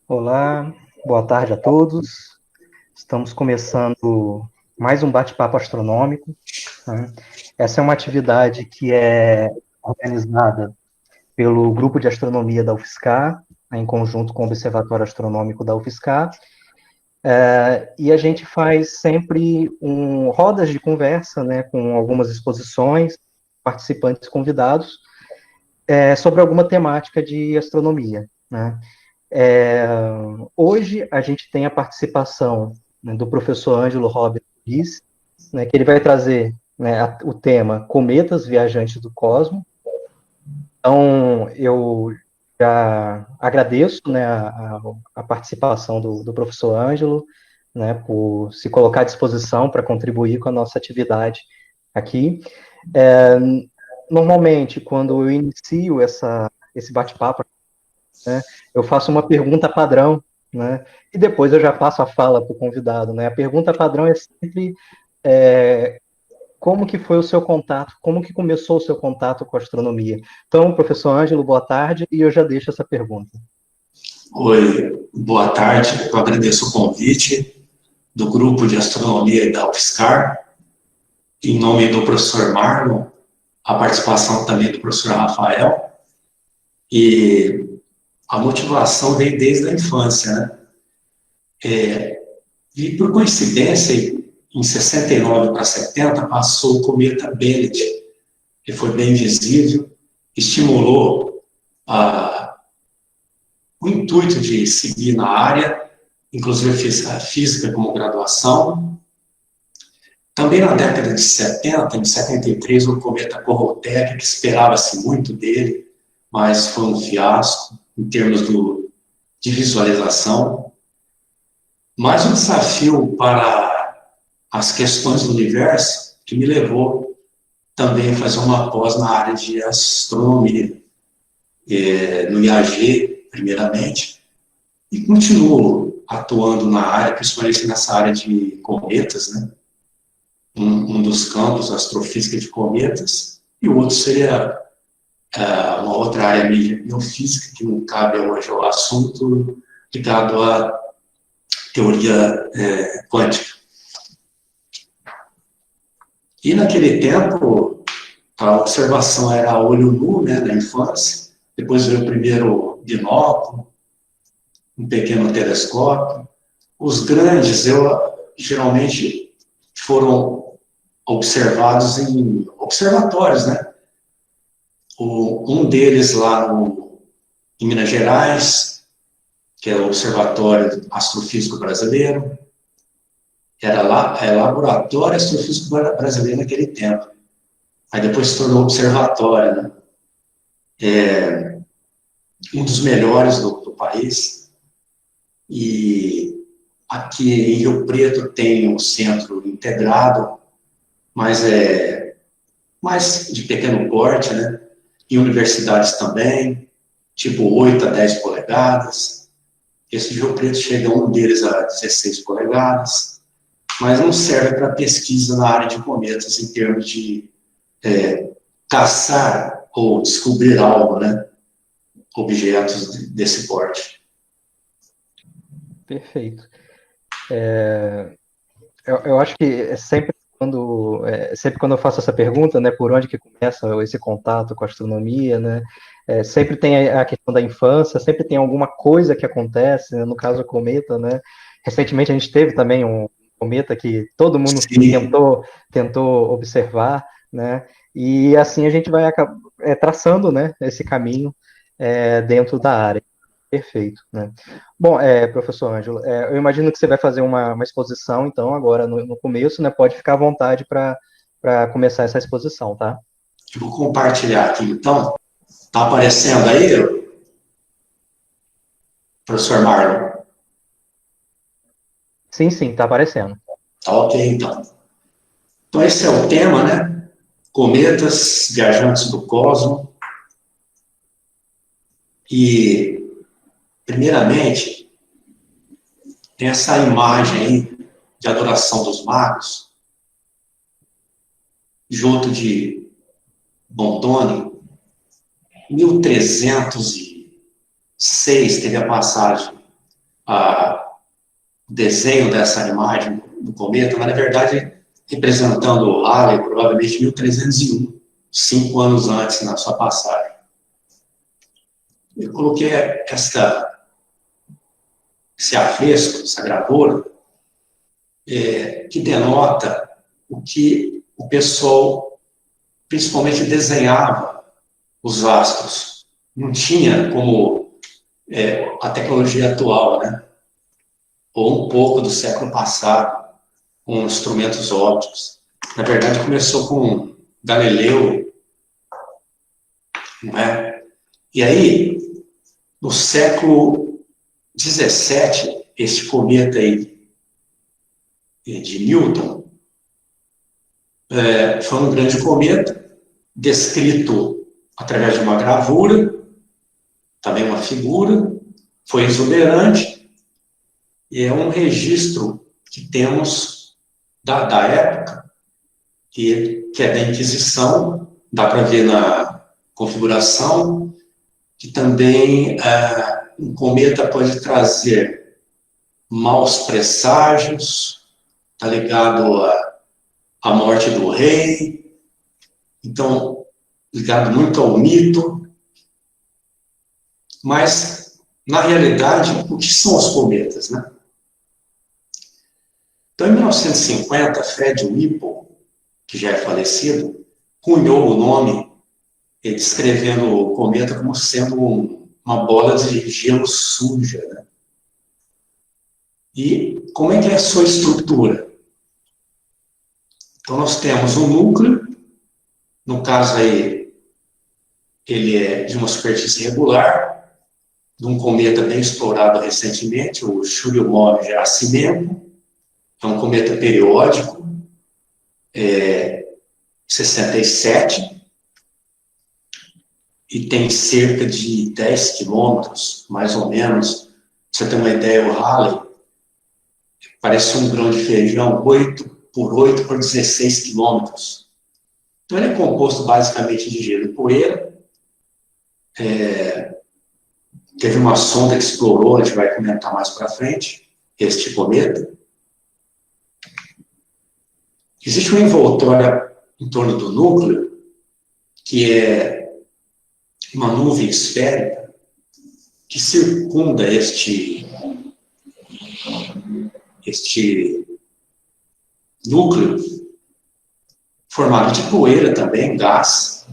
Olá, boa tarde a todos. Estamos começando mais um bate-papo astronômico, né? Essa é uma atividade que é organizada pelo Grupo de Astronomia da UFSCar, né, em conjunto com o Observatório Astronômico da UFSCar, e a gente faz sempre rodas de conversa, né, com algumas exposições, participantes convidados, sobre alguma temática de astronomia, né? É, Hoje a gente tem a participação, né, do professor Ângelo Rodrigues, né, que ele vai trazer, né, o tema Cometas Viajantes do Cosmos. Então, eu já agradeço, né, a participação do professor Ângelo, né, por se colocar à disposição para contribuir com a nossa atividade aqui. É, Normalmente, quando eu inicio esse bate-papo, né, eu faço uma pergunta padrão, né, e depois eu já passo a fala para o convidado, né. A pergunta padrão é sempre é, como que foi o seu contato, como que começou o seu contato com a astronomia. Então, professor Ângelo, boa tarde, e eu já deixo essa pergunta. Oi, boa tarde. Eu agradeço o convite do grupo de astronomia da UFSCar, em nome do professor Marlon, a participação também do professor Rafael, e a motivação vem desde a infância, né? E por coincidência, em 69 para 70, passou o cometa Bennet, que foi bem visível, estimulou o intuito de seguir na área, inclusive eu fiz a física como graduação. Também na década de 70, em 73, o cometa Koroutek, que esperava-se muito dele, mas foi um fiasco em termos de visualização. Mas um desafio para as questões do universo que me levou também a fazer uma pós na área de astronomia, no IAG, primeiramente, e continuo atuando na área, principalmente nessa área de cometas, né? Um dos campos, astrofísica de cometas, e o outro seria uma outra área biofísica, que não cabe hoje ao assunto, ligado à teoria quântica. E naquele tempo, a observação era a olho nu, né, na infância, depois veio o primeiro binóculo, um pequeno telescópio. Os grandes, geralmente foram observados em observatórios, né? Um deles lá em Minas Gerais, que é o Observatório Astrofísico Brasileiro, era lá, Laboratório Astrofísico Brasileiro naquele tempo. Aí depois se tornou observatório, né? Um dos melhores do país. E aqui em Rio Preto tem um centro integrado, mas é mais de pequeno porte, né? Em universidades também, tipo 8 a 10 polegadas. Esse de Rio Preto chega um deles a 16 polegadas, mas não serve para pesquisa na área de cometas em termos de caçar ou descobrir algo, né? Objetos desse porte. Perfeito. Eu acho que sempre quando eu faço essa pergunta, né, por onde que começa esse contato com a astronomia, né, sempre tem a questão da infância, sempre tem alguma coisa que acontece, né, no caso o cometa, né, recentemente a gente teve também um cometa que todo mundo Sim. tentou observar, né, e assim a gente vai traçando, né, esse caminho dentro da área. Perfeito, né? Bom, professor Ângelo, eu imagino que você vai fazer uma exposição, então, agora no começo, né? Pode ficar à vontade para começar essa exposição, tá? Eu vou compartilhar aqui, então. Está aparecendo aí, professor Marlon? Sim, sim, tá aparecendo. Tá ok, então. Então, esse é o tema, né? Cometas, viajantes do cosmos. E, primeiramente, tem essa imagem aí de adoração dos magos, junto de Bondone. Em 1306 teve a passagem o desenho dessa imagem do cometa, mas na verdade representando o Halley, provavelmente 1301, 5 anos antes na sua passagem. Eu coloquei esse afresco, essa gravura, que denota o que o pessoal principalmente desenhava os astros. Não tinha como a tecnologia atual, né? Ou um pouco do século passado, com instrumentos ópticos. Na verdade, começou com Galileu, não é? E aí, no século XVII, este cometa aí de Newton foi um grande cometa, descrito através de uma gravura, também uma figura, foi exuberante, e é um registro que temos da época, que é da Inquisição, dá para ver na configuração, que também um cometa pode trazer maus presságios, está ligado à morte do rei, então, ligado muito ao mito. Mas, na realidade, o que são os cometas, né? Então, em 1950, Fred Whipple, que já é falecido, cunhou o nome, descrevendo o cometa como sendo uma bola de gelo suja, né? E como é que é a sua estrutura? Então, nós temos um núcleo, no caso aí, ele é de uma superfície regular, de um cometa bem explorado recentemente, o Churyumov-Gerasimenko, é um cometa periódico, 67, e tem cerca de 10 quilômetros, mais ou menos. Pra você ter uma ideia, o Halley parece um grão de feijão, 8 por 8 por 16 quilômetros. Então, ele é composto basicamente de gelo e poeira. Teve uma sonda que explorou, a gente vai comentar mais para frente, este cometa. Existe uma envoltória em torno do núcleo, que é uma nuvem esférica, que circunda este núcleo, formado de poeira também, gás,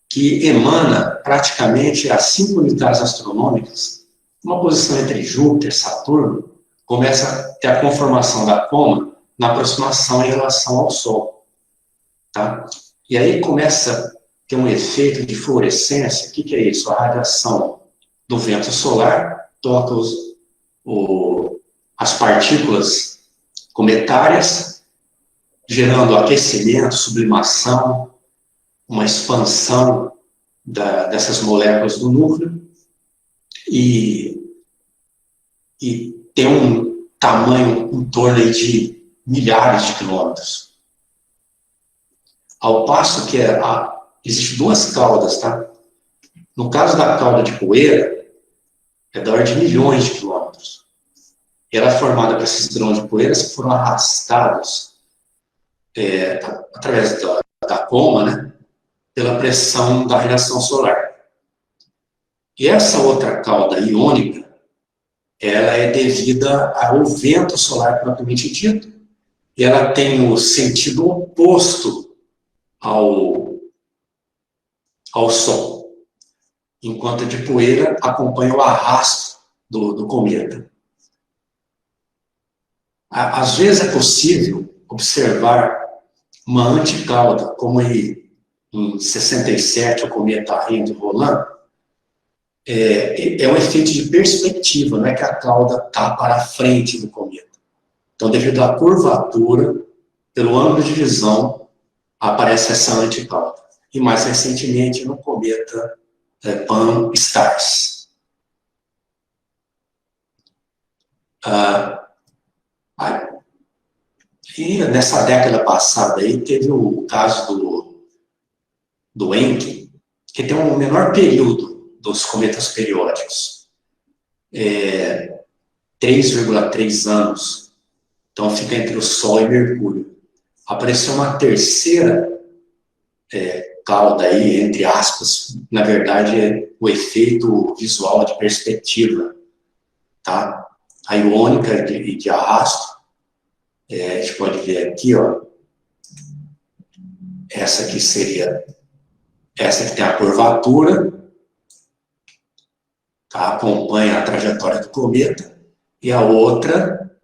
que emana praticamente a 5 unidades astronômicas, uma posição entre Júpiter e Saturno, começa a ter a conformação da coma na aproximação em relação ao Sol. Tá? E aí começa a ter um efeito de fluorescência. O que é isso? A radiação do vento solar toca as partículas cometárias, gerando aquecimento, sublimação, uma expansão dessas moléculas do núcleo, e tem um tamanho em torno de milhares de quilômetros. Ao passo que existem 2 caudas, tá? No caso da cauda de poeira, é da ordem de milhões de quilômetros. E ela é formada por esses grãos de poeira que foram arrastados através da coma, né? Pela pressão da radiação solar. E essa outra cauda iônica, ela é devida ao vento solar propriamente dito, e ela tem o sentido oposto ao Sol, enquanto a de poeira acompanha o arrasto do cometa. Às vezes é possível observar uma anticauda, como em 67, o cometa Hind-Roland. É um efeito de perspectiva, não é que a cauda está para a frente do cometa. Então, devido à curvatura, pelo ângulo de visão, aparece essa anticauda. E mais recentemente no cometa Pan-STARRS. E nessa década passada aí, teve o caso do Encke, que tem um menor período dos cometas periódicos. 3,3 anos. Então, fica entre o Sol e Mercúrio. Apareceu uma terceira cauda aí, entre aspas, na verdade é o efeito visual de perspectiva, tá? A iônica de arrasto, a gente pode ver aqui, ó, essa aqui seria, essa que tem a curvatura, tá? Acompanha a trajetória do cometa, e a outra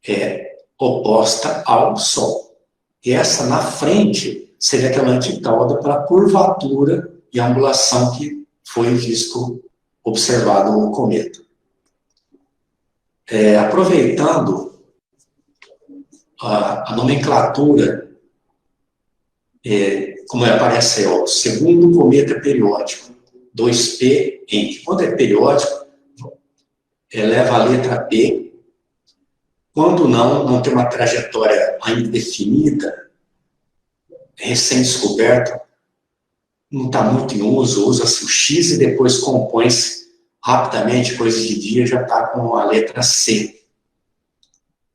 é oposta ao Sol. E essa na frente seria aquela anticauda pela curvatura e angulação que foi observado no cometa. Aproveitando a nomenclatura, como aparece aí, o segundo cometa periódico, 2P Encke. Quando é periódico, leva a letra P. Quando não tem uma trajetória ainda definida, recém-descoberto, não está muito em uso, usa-se o X e depois compõe-se rapidamente, coisa de dia, já está com a letra C.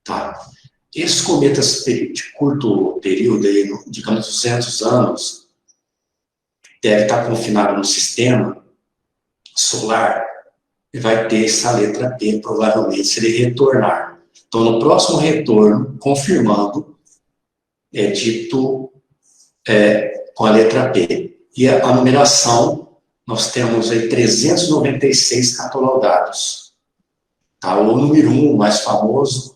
Tá? Esses cometas de curto período, aí, digamos 200 anos, deve estar confinado no sistema solar e vai ter essa letra P, provavelmente, se ele retornar. Então, no próximo retorno, confirmando, é dito com a letra P. E a numeração, nós temos aí 396 catalogados. Tá? O número 1, o mais famoso,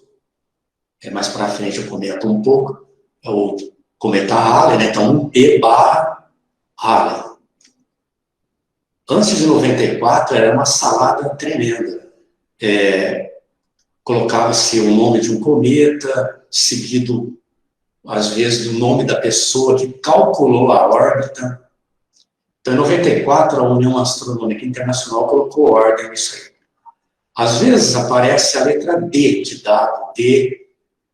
mais para frente eu comento um pouco, é o cometa Halley, né? Então 1P/Halley. Antes de 94, era uma salada tremenda. Colocava-se o nome de um cometa, seguido às vezes, do nome da pessoa que calculou a órbita. Então, em 94, a União Astronômica Internacional colocou ordem nisso aí. Às vezes, aparece a letra D de dado. D,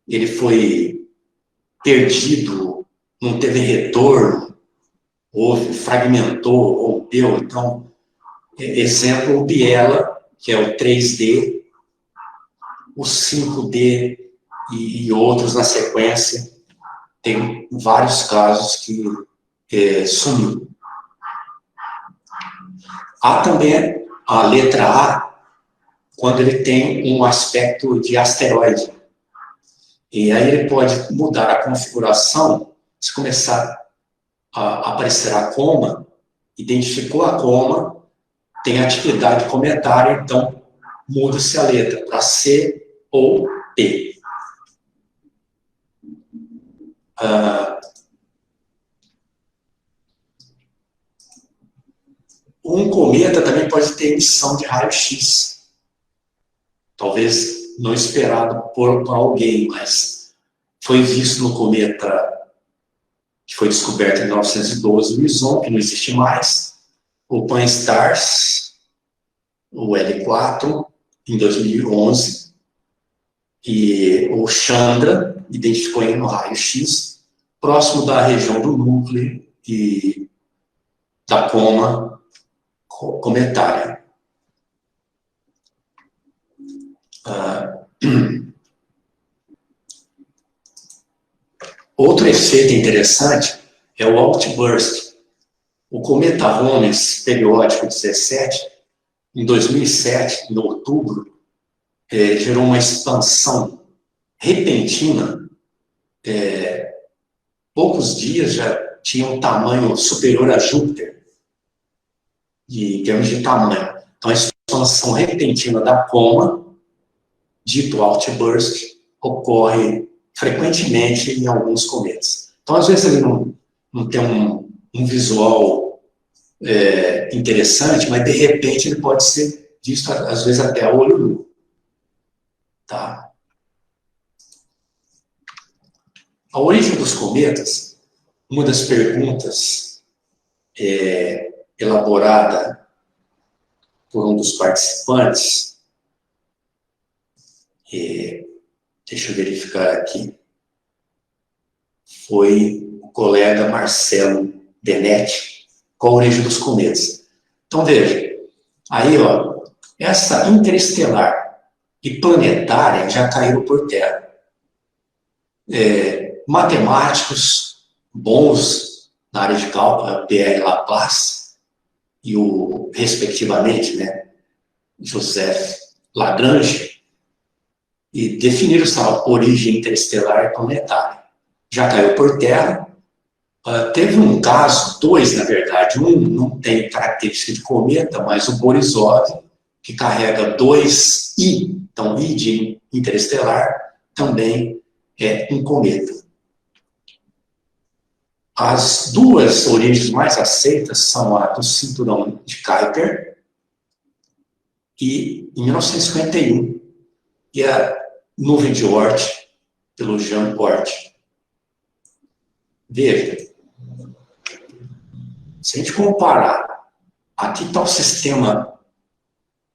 ele foi perdido, não teve retorno, houve, fragmentou, rompeu. Então, exemplo, o Biela, que é o 3D, o 5D e outros na sequência. Tem vários casos que sumiu. Há também a letra A, quando ele tem um aspecto de asteroide. E aí ele pode mudar a configuração, se começar a aparecer a coma, identificou a coma, tem atividade cometária, então muda-se a letra para C ou P. Um cometa também pode ter emissão de raio-x. Talvez não esperado por alguém, mas foi visto no cometa que foi descoberto em 1912, o Lison, que não existe mais, o Pan-STARRS, o L4, em 2011, e o Chandra identificou no raio-x, próximo da região do núcleo e da coma cometária. Outro efeito interessante é o outburst. O cometa Rones periódico 17, em 2007, em outubro, gerou uma expansão repentina. Poucos dias já tinha um tamanho superior a Júpiter, em termos de tamanho. Então, a expansão repentina da coma, dito outburst, ocorre frequentemente em alguns cometas. Então, às vezes, ele não tem um visual interessante, mas, de repente, ele pode ser visto, às vezes, até a olho nu. Tá? A origem dos cometas, uma das perguntas elaborada por um dos participantes, deixa eu verificar aqui, foi o colega Marcelo Benetti, qual a origem dos cometas. Então, veja, aí, ó, essa interestelar, e planetária já caíram por terra. Matemáticos bons na área de cálculo, Pierre Laplace e respectivamente, né, Joseph Lagrange, e definiram essa origem interestelar e planetária. Já caiu por terra. Teve um caso, dois, na verdade. Um não tem característica de cometa, mas o Borisov, que carrega 2I, então I de interestelar, também é um cometa. As duas origens mais aceitas são a do cinturão de Kuiper e, em 1951, e a nuvem de Oort, pelo Jean Oort. Veja, se a gente comparar, aqui está o sistema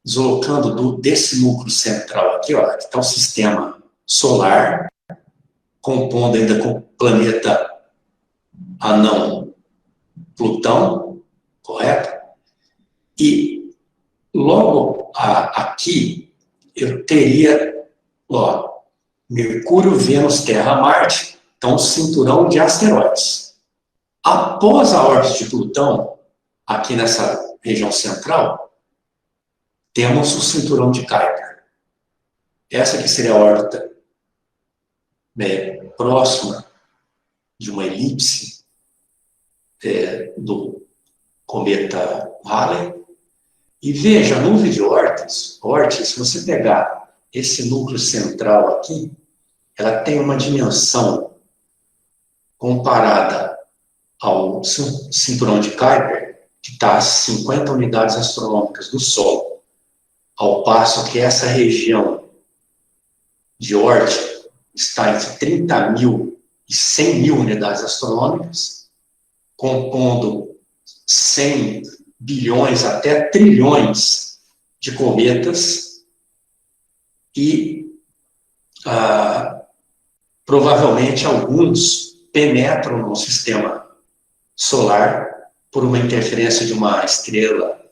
deslocando desse núcleo central aqui, ó, aqui está o sistema solar, compondo ainda com o planeta anão Plutão, correto? E logo aqui eu teria, ó, Mercúrio, Vênus, Terra, Marte, então um cinturão de asteroides. Após a órbita de Plutão, aqui nessa região central, temos o cinturão de Kuiper. Essa aqui seria a órbita próxima de uma elipse do cometa Halley. E veja, a nuvem de Oort, se você pegar esse núcleo central aqui, ela tem uma dimensão comparada ao cinturão de Kuiper, que está a 50 unidades astronômicas do Sol, ao passo que essa região de Oort está entre 30 mil e 100 mil unidades astronômicas, compondo 100 bilhões até trilhões de cometas e provavelmente alguns penetram no sistema solar por uma interferência de uma estrela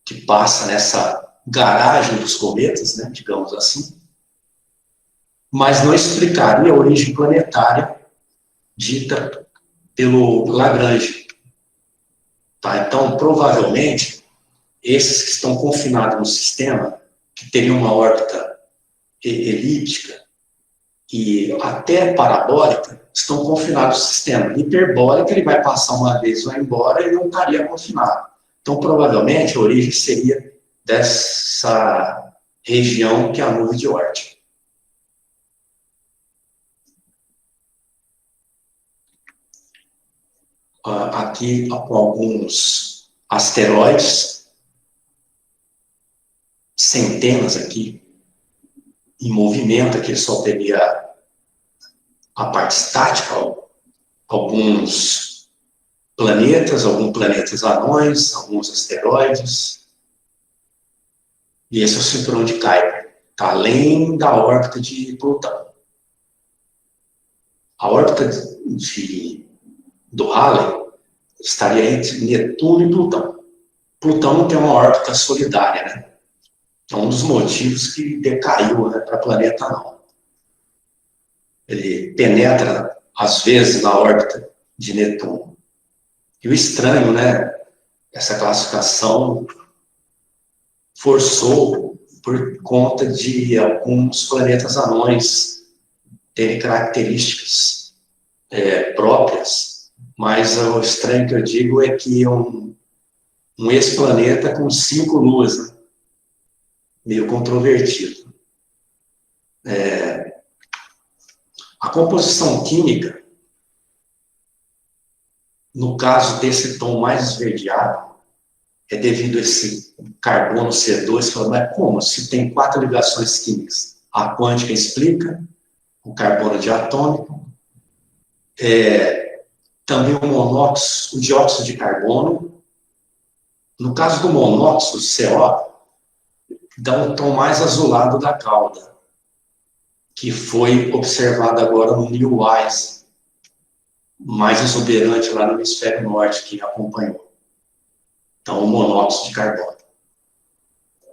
que passa nessa garagem dos cometas, né, digamos assim, mas não explicaria a origem planetária dita pelo Lagrange. Tá? Então, provavelmente, esses que estão confinados no sistema, que teriam uma órbita elíptica e até parabólica, estão confinados no sistema. Hiperbólica, ele vai passar uma vez, vai embora e não estaria confinado. Então, provavelmente, a origem seria dessa região que é a nuvem de Oort. Aqui, com alguns asteroides, centenas aqui, em movimento, aqui só teria a parte estática, alguns planetas anões, alguns asteroides. E esse é o cinturão de Kuiper, está além da órbita de Plutão. A órbita do Halley estaria entre Netuno e Plutão. Plutão não tem uma órbita solidária, né? É um dos motivos que decaiu, né, para planeta não. Ele penetra, às vezes, na órbita de Netuno. E o estranho, né, essa classificação forçou por conta de alguns planetas anões terem características próprias, mas o estranho que eu digo é que um ex-planeta com 5 luas, né? Meio controvertido. A composição química, no caso desse tom mais esverdeado, é devido a esse carbono C2, falando, mas como? Se tem 4 ligações químicas. A quântica explica, o carbono diatômico, também o dióxido de carbono. No caso do monóxido, CO, dá um tom mais azulado da cauda, que foi observado agora no New WISE, mais exuberante lá no hemisfério norte, que acompanhou. Então, o monóxido de carbono.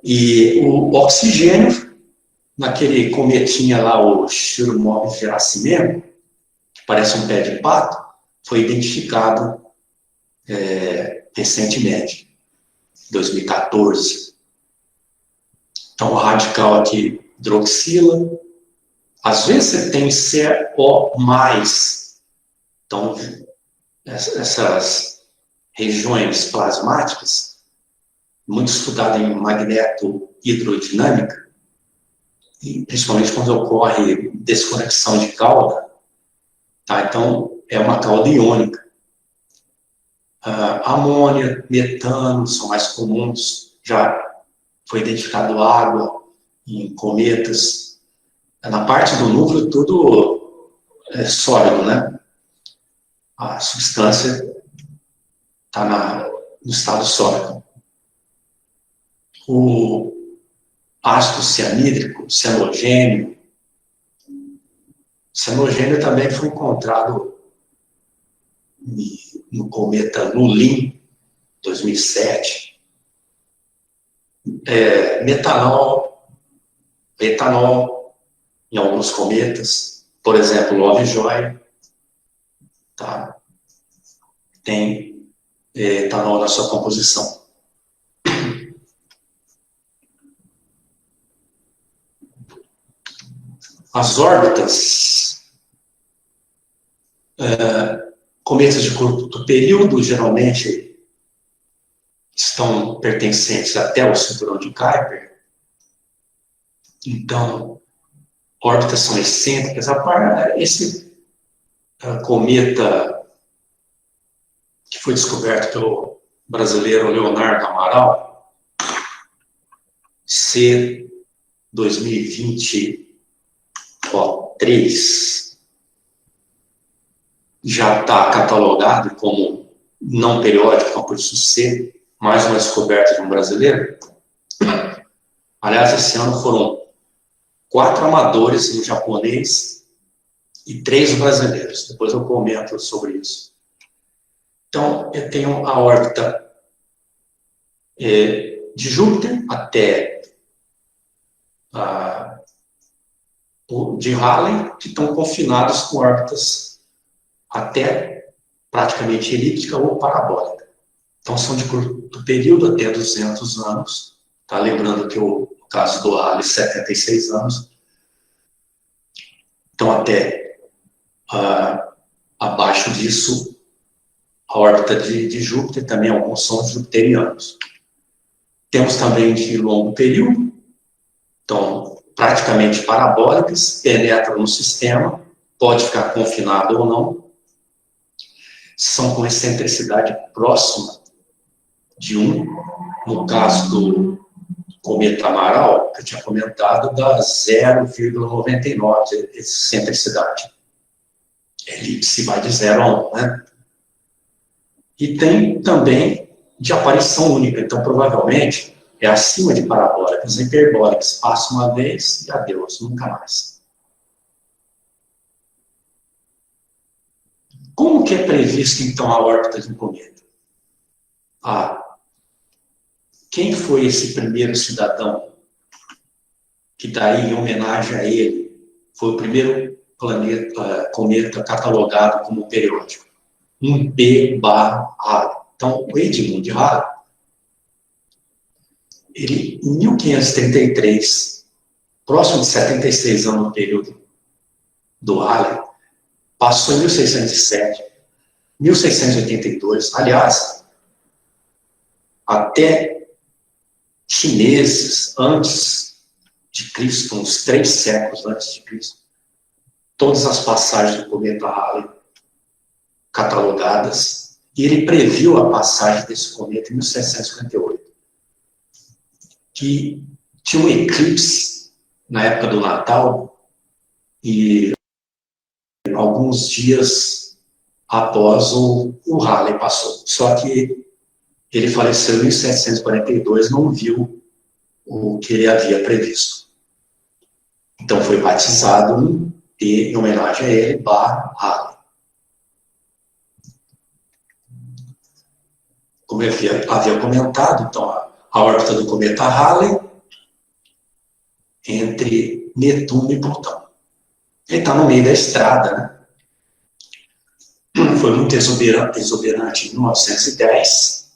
E o oxigênio, naquele cometinha lá, o Churyumov-Gerasimenko, que parece um pé de pato, foi identificado recentemente, 2014. Então, o radical aqui, hidroxila. Às vezes você tem CO+. Então, essas regiões plasmáticas, muito estudada em magneto-hidrodinâmica, e principalmente quando ocorre desconexão de cauda, tá? Então, é uma cauda iônica. Amônia, metano são mais comuns, já foi identificado água em cometas. Na parte do núcleo, tudo é sólido, né? A substância está no estado sólido. O ácido cianídrico, cianogênio também foi encontrado no cometa Lulin, 2007. Metanol, etanol, em alguns cometas, por exemplo, Lovejoy, tá? Tem etanol na sua composição. As órbitas, cometas de curto período, geralmente estão pertencentes até o cinturão de Kuiper. Então, órbitas são excêntricas. Esse cometa que foi descoberto pelo brasileiro Leonardo Amaral, C 2020-3, já está catalogado como não periódico, então por isso C, mais uma descoberta de um brasileiro. Aliás, esse ano foram 4 amadores no japonês e 3 brasileiros. Depois eu comento sobre isso. Então, eu tenho a órbita de Júpiter até de Halley, que estão confinados com órbitas até praticamente elíptica ou parabólica. Então, são de curto período, até 200 anos. Tá? Lembrando que no caso do Halley, 76 anos. Então, até abaixo disso, a órbita de Júpiter, também alguns são jupiterianos. Temos também de longo período, então, praticamente parabólicas, penetram no sistema, pode ficar confinado ou não, são com excentricidade próxima de 1, no caso do cometa Amaral, que eu tinha comentado, da 0,99 excentricidade. Elipse vai de 0 a 1, né? E tem também de aparição única, então provavelmente é acima de parabólicas, hiperbólicas, passa uma vez e adeus, nunca mais. Como que é previsto então a órbita de um cometa? Quem foi esse primeiro cidadão que está aí em homenagem a ele? Foi o primeiro cometa catalogado como periódico. 1P/Halley. Então, o Edmund Halley, ele, em 1533, próximo de 76 anos no período do Halley, passou em 1607, 1682, aliás, até chineses antes de Cristo, uns 3 séculos antes de Cristo, todas as passagens do cometa Halley catalogadas, e ele previu a passagem desse cometa em 1758, que tinha um eclipse na época do Natal, e alguns dias após o Halley passou. Só que ele faleceu em 1742, não viu o que ele havia previsto. Então foi batizado em homenagem a ele, Halley. Como eu havia comentado, então, a órbita do cometa Halley entre Netuno e Plutão. Ele está no meio da estrada, né? Foi muito exuberante em 1910.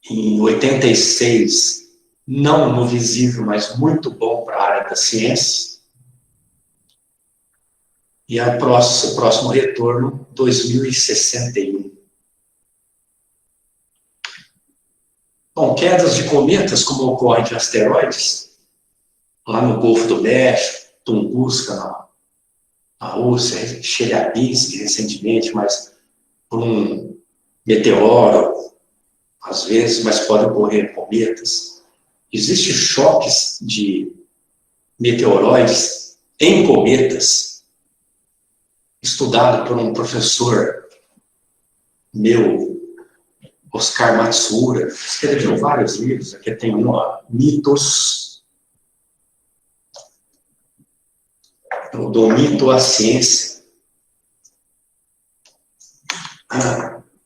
Em 86, não no visível, mas muito bom para a área da ciência. E o próximo retorno, 2061. Bom, quedas de cometas, como ocorre de asteroides, lá no Golfo do México, Tunguska, na Rússia, Chelyabinsk, recentemente, mas por um meteoro, às vezes, mas pode ocorrer cometas. Existem choques de meteoroides em cometas, estudado por um professor meu, Oscar Matsuura, escreveu vários livros, aqui tem um, Mitos, do mito à ciência.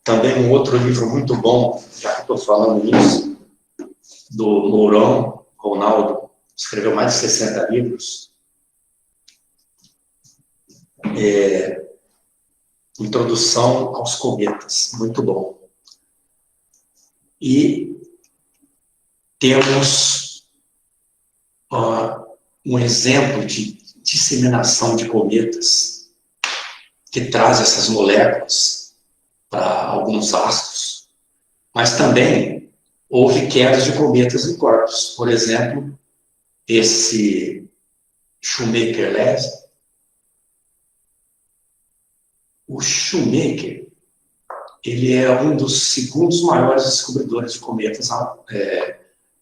Também um outro livro muito bom, já que estou falando nisso, do Mourão Ronaldo, escreveu mais de 60 livros. Introdução aos cometas, muito bom. E temos um exemplo de disseminação de cometas que traz essas moléculas para alguns astros, mas também houve quedas de cometas em corpos. Por exemplo, esse Shoemaker-Levy. O Shoemaker, ele é um dos segundos maiores descobridores de cometas,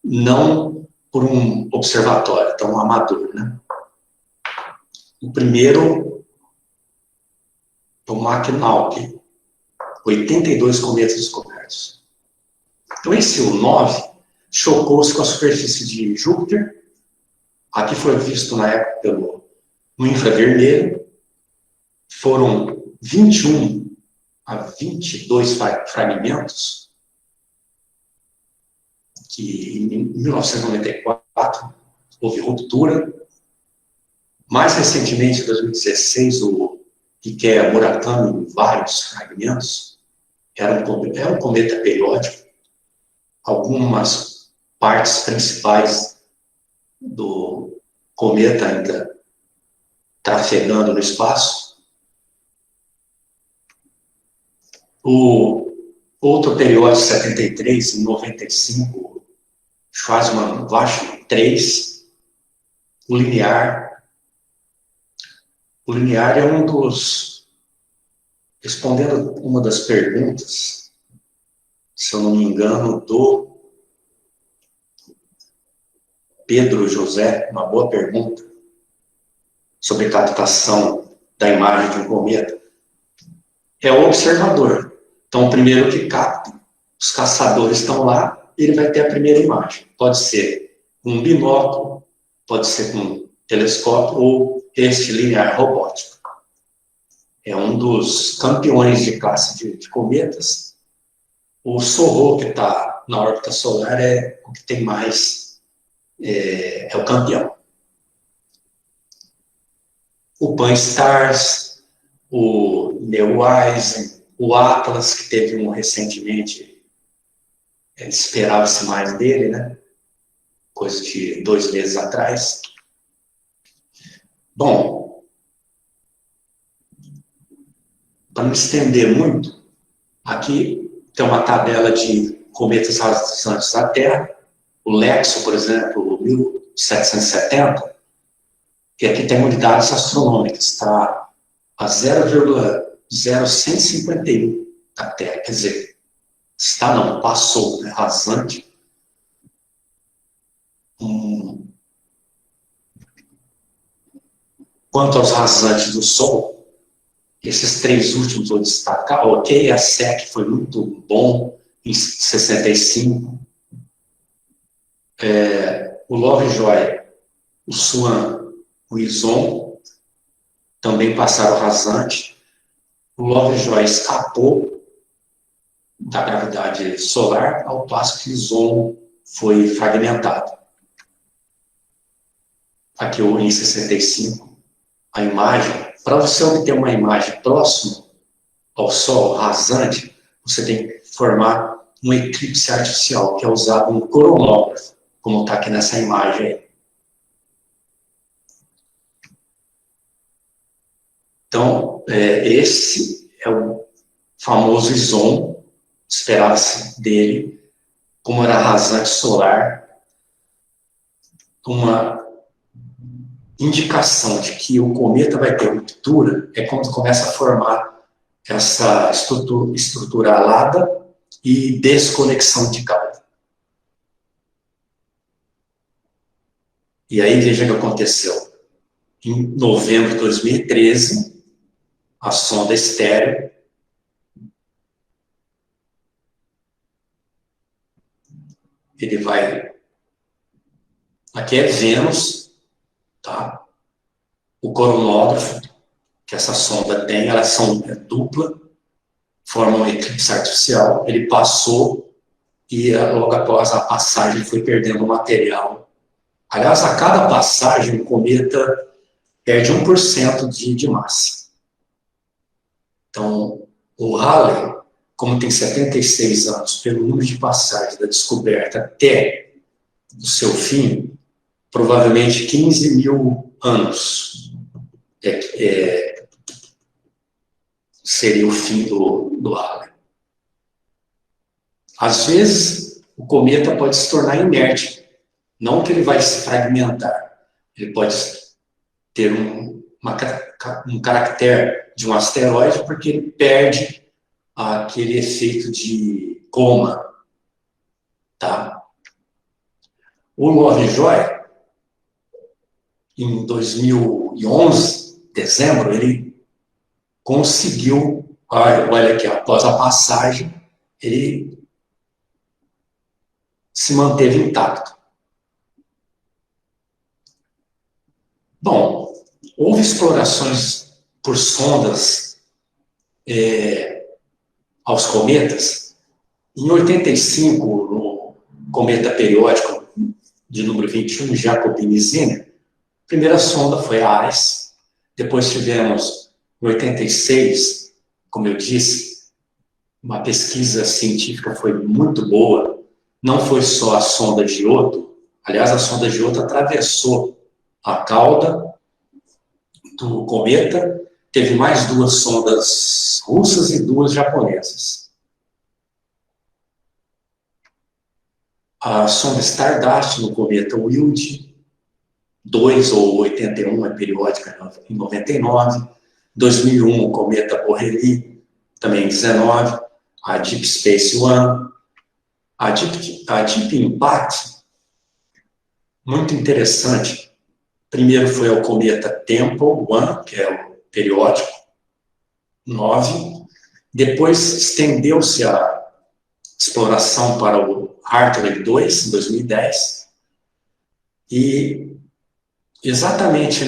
não por um observatório, então um amador, né? O primeiro, o McNaught, 82 cometas descobertos. Então esse, o 9, chocou-se com a superfície de Júpiter. Aqui foi visto na época no infravermelho. Foram 21 a 22 fragmentos, que em 1994 houve ruptura. Mais recentemente, em 2016, o Ikea Murakami, vários fragmentos, era um cometa periódico. Algumas partes principais do cometa ainda trafegando no espaço. O outro periódico, 73, em 95, Schwarzmann-Waxman 3, o linear. O linear é um dos... Respondendo uma das perguntas, se eu não me engano, do Pedro José, uma boa pergunta, sobre captação da imagem de um cometa, é o observador. Então, o primeiro que capta, os caçadores estão lá, ele vai ter a primeira imagem. Pode ser com um binóculo, pode ser com um telescópio ou este linear robótico. É um dos campeões de classe de cometas. O Sorro, que está na órbita solar, é o que tem mais, é o campeão. O Pan-STARRS, o Neowise, o Atlas, que teve um recentemente, esperava-se mais dele, né? Coisa de 2 meses atrás. Bom, para não estender muito, aqui tem uma tabela de cometas rasantes da Terra. O Lexo, por exemplo, 1770, e aqui tem unidades astronômicas, está a 0,0151 da Terra, quer dizer, está não, passou, né, rasante. Quanto aos rasantes do Sol, esses 3 últimos vou destacar. O KEASEC foi muito bom em 65. O Lovejoy, o Swan, o Ison também passaram rasante. O Lovejoy escapou da gravidade solar, ao passo que o Ison foi fragmentado. aqui em 65, a imagem. Para você obter uma imagem próxima ao Sol, rasante, você tem que formar um eclipse artificial, que é usado um coronógrafo, como está aqui nessa imagem aí. Então, esse é o famoso ISON, esperava-se dele, como era rasante solar, uma indicação de que o cometa vai ter ruptura é quando começa a formar essa estrutura alada e desconexão de cauda. E aí, veja o que aconteceu. Em novembro de 2013, a sonda estéreo ele vai... Aqui é Vênus, tá? O coronógrafo que essa sonda tem, elas são dupla, formam um eclipse artificial. Ele passou e logo após a passagem foi perdendo material. Aliás, a cada passagem o cometa perde 1% de massa. Então, o Halley, como tem 76 anos, pelo número de passagens da descoberta até o seu fim, provavelmente 15 mil anos seria o fim do Halley. Às vezes, o cometa pode se tornar inerte. Não que ele vai se fragmentar. Ele pode ter um caractere de um asteroide, porque ele perde aquele efeito de coma. Tá? O Lovejoy, em 2011, dezembro, ele conseguiu, olha aqui, após a passagem, ele se manteve intacto. Bom, houve explorações por sondas aos cometas. Em 85, no cometa periódico de número 21, Jacobini-Zinner, a primeira sonda foi a Ares. Depois tivemos, em 86, como eu disse, uma pesquisa científica foi muito boa. Não foi só a sonda Giotto. Aliás, a sonda Giotto atravessou a cauda do cometa. Teve mais 2 sondas russas e 2 japonesas. A sonda Stardust no cometa Wild, 2 ou 81, é periódica, em 99. 2001, o cometa Borrelly, também em 19. A Deep Space One. A Deep Impact, muito interessante. Primeiro foi o cometa Temple One, que é o periódico, 9. Depois estendeu-se a exploração para o Hartley 2, em 2010. E exatamente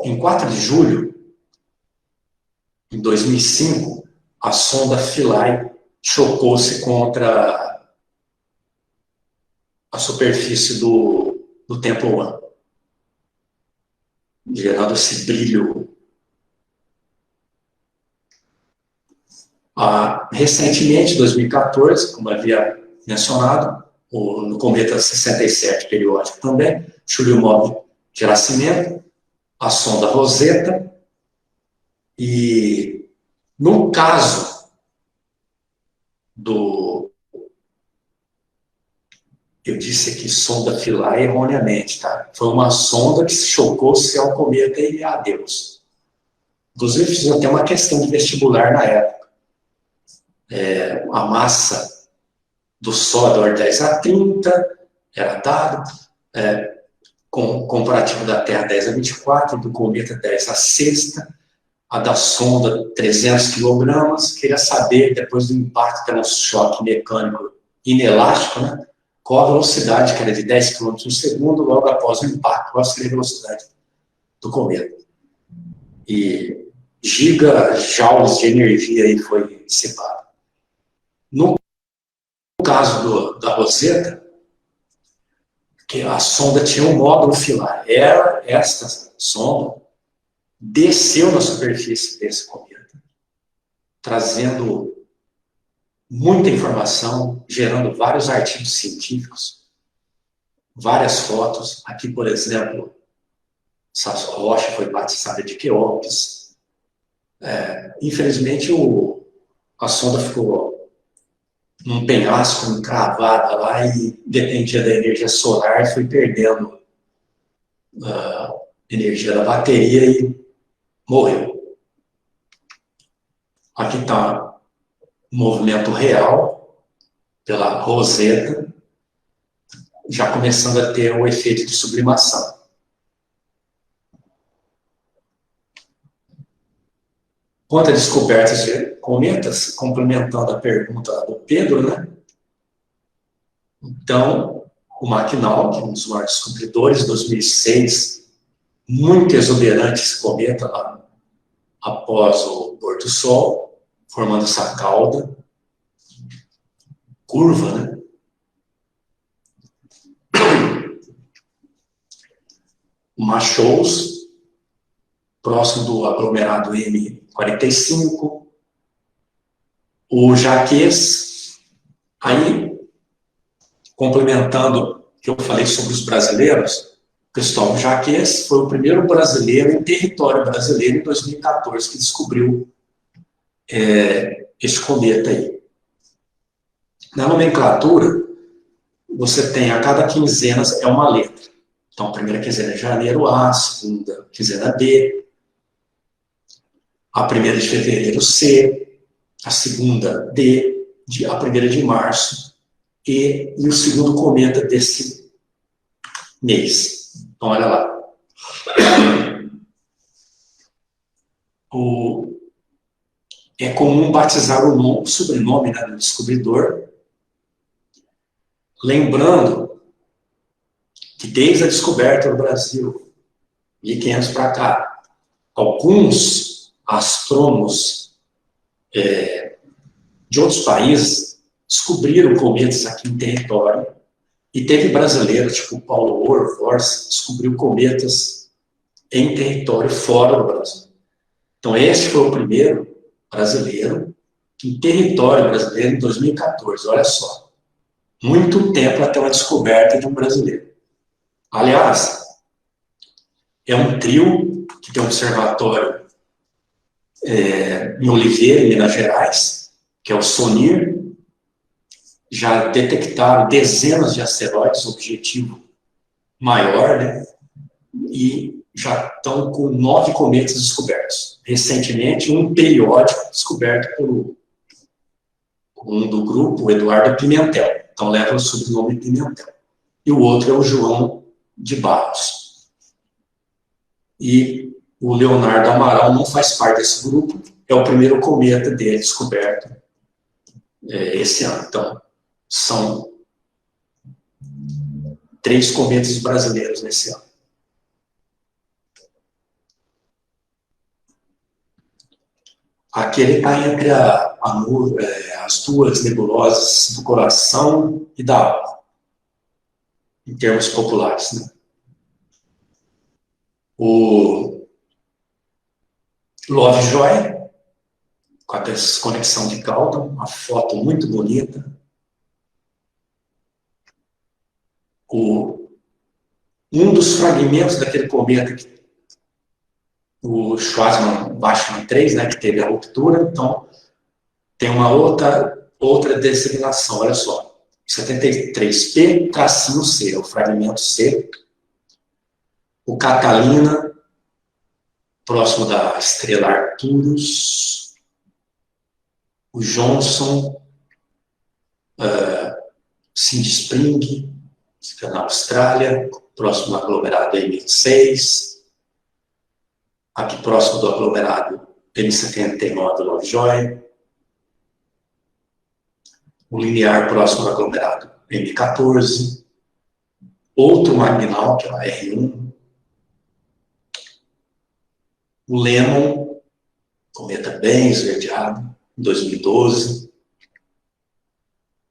em 4 de julho, em 2005, a sonda Philae chocou-se contra a superfície do Temple One, gerando esse brilho. Recentemente, em 2014, como havia mencionado, no cometa 67 periódico também, Churyumov-Gerasimenko, a sonda Rosetta. E no caso eu disse aqui sonda Philae erroneamente, tá? Foi uma sonda que chocou-se ao cometa e adeus. Inclusive, fiz até uma questão de vestibular na época. A massa do Sol 10 a 30 era dado, comparativo da Terra 10 a 24, do cometa 10 a 6, a da sonda 300 kg. Queria saber, depois do impacto, que era um choque mecânico inelástico, né? Qual a velocidade, que era de 10 km por segundo, logo após o impacto, qual seria a velocidade do cometa. E gigajoules de energia aí foi dissipado. No caso da Rosetta, que a sonda tinha um módulo filar. Esta sonda desceu na superfície desse cometa, trazendo muita informação, gerando vários artigos científicos, várias fotos. Aqui, por exemplo, essa rocha foi batizada de Quéops. Infelizmente, a sonda ficou num penhasco encravada lá e dependia da energia solar e foi perdendo a energia da bateria e morreu. Aqui está o movimento real pela Rosetta, já começando a ter o efeito de sublimação. Quanto a descobertas de cometas, complementando a pergunta do Pedro, né? Então, o McNaught, que é um dos maiores descobridores, em 2006, muito exuberante esse cometa lá, após o pôr do sol, formando essa cauda curva, né? O Machos, próximo do aglomerado M45, o Jaques, aí, complementando o que eu falei sobre os brasileiros, Cristóvão Jaques foi o primeiro brasileiro em território brasileiro em 2014 que descobriu esse cometa aí. Na nomenclatura, você tem a cada quinzena é uma letra. Então, a primeira quinzena é janeiro A, a segunda quinzena B, a primeira de fevereiro C, a segunda D, a primeira de março e o segundo cometa desse mês. Então, olha lá. É comum batizar o sobrenome, né, do descobridor, lembrando que desde a descoberta do Brasil, 1500 para cá, alguns astrônomos de outros países descobriram cometas aqui em território, e teve brasileiros, tipo Paulo Orvors, descobriu cometas em território fora do Brasil. Então, esse foi o primeiro brasileiro em território brasileiro em 2014, olha só. Muito tempo até uma descoberta de um brasileiro. Aliás, é um trio que tem um observatório em Oliveira, em Minas Gerais, que é o SONIR. Já detectaram dezenas de asteroides, objetivo maior, né? E já estão com 9 cometas descobertos. Recentemente, um periódico descoberto por um do grupo, o Eduardo Pimentel. Então, leva o sobrenome Pimentel. E o outro é o João de Barros. E o Leonardo Amaral não faz parte desse grupo, é o primeiro cometa dele descoberto esse ano. Então, são 3 cometas brasileiros nesse ano. Aqui ele está entre as duas nebulosas do coração e da alma, em termos populares, né? O Lovejoy, com a desconexão de Caldan, uma foto muito bonita. Um dos fragmentos daquele cometa, o Schwarzmann-Bachmann 3, né, que teve a ruptura, então tem uma outra disseminação, olha só. 73P, tracinho C, é o fragmento C. O Catalina, próximo da estrela Arcturus. O Johnson, Cindy Spring, fica na Austrália, próximo do aglomerado M26. Aqui próximo do aglomerado M79 do Lovejoy. O linear próximo do aglomerado M14. Outro marginal, que é a R1. O Lemon, cometa bem esverdeado, em 2012.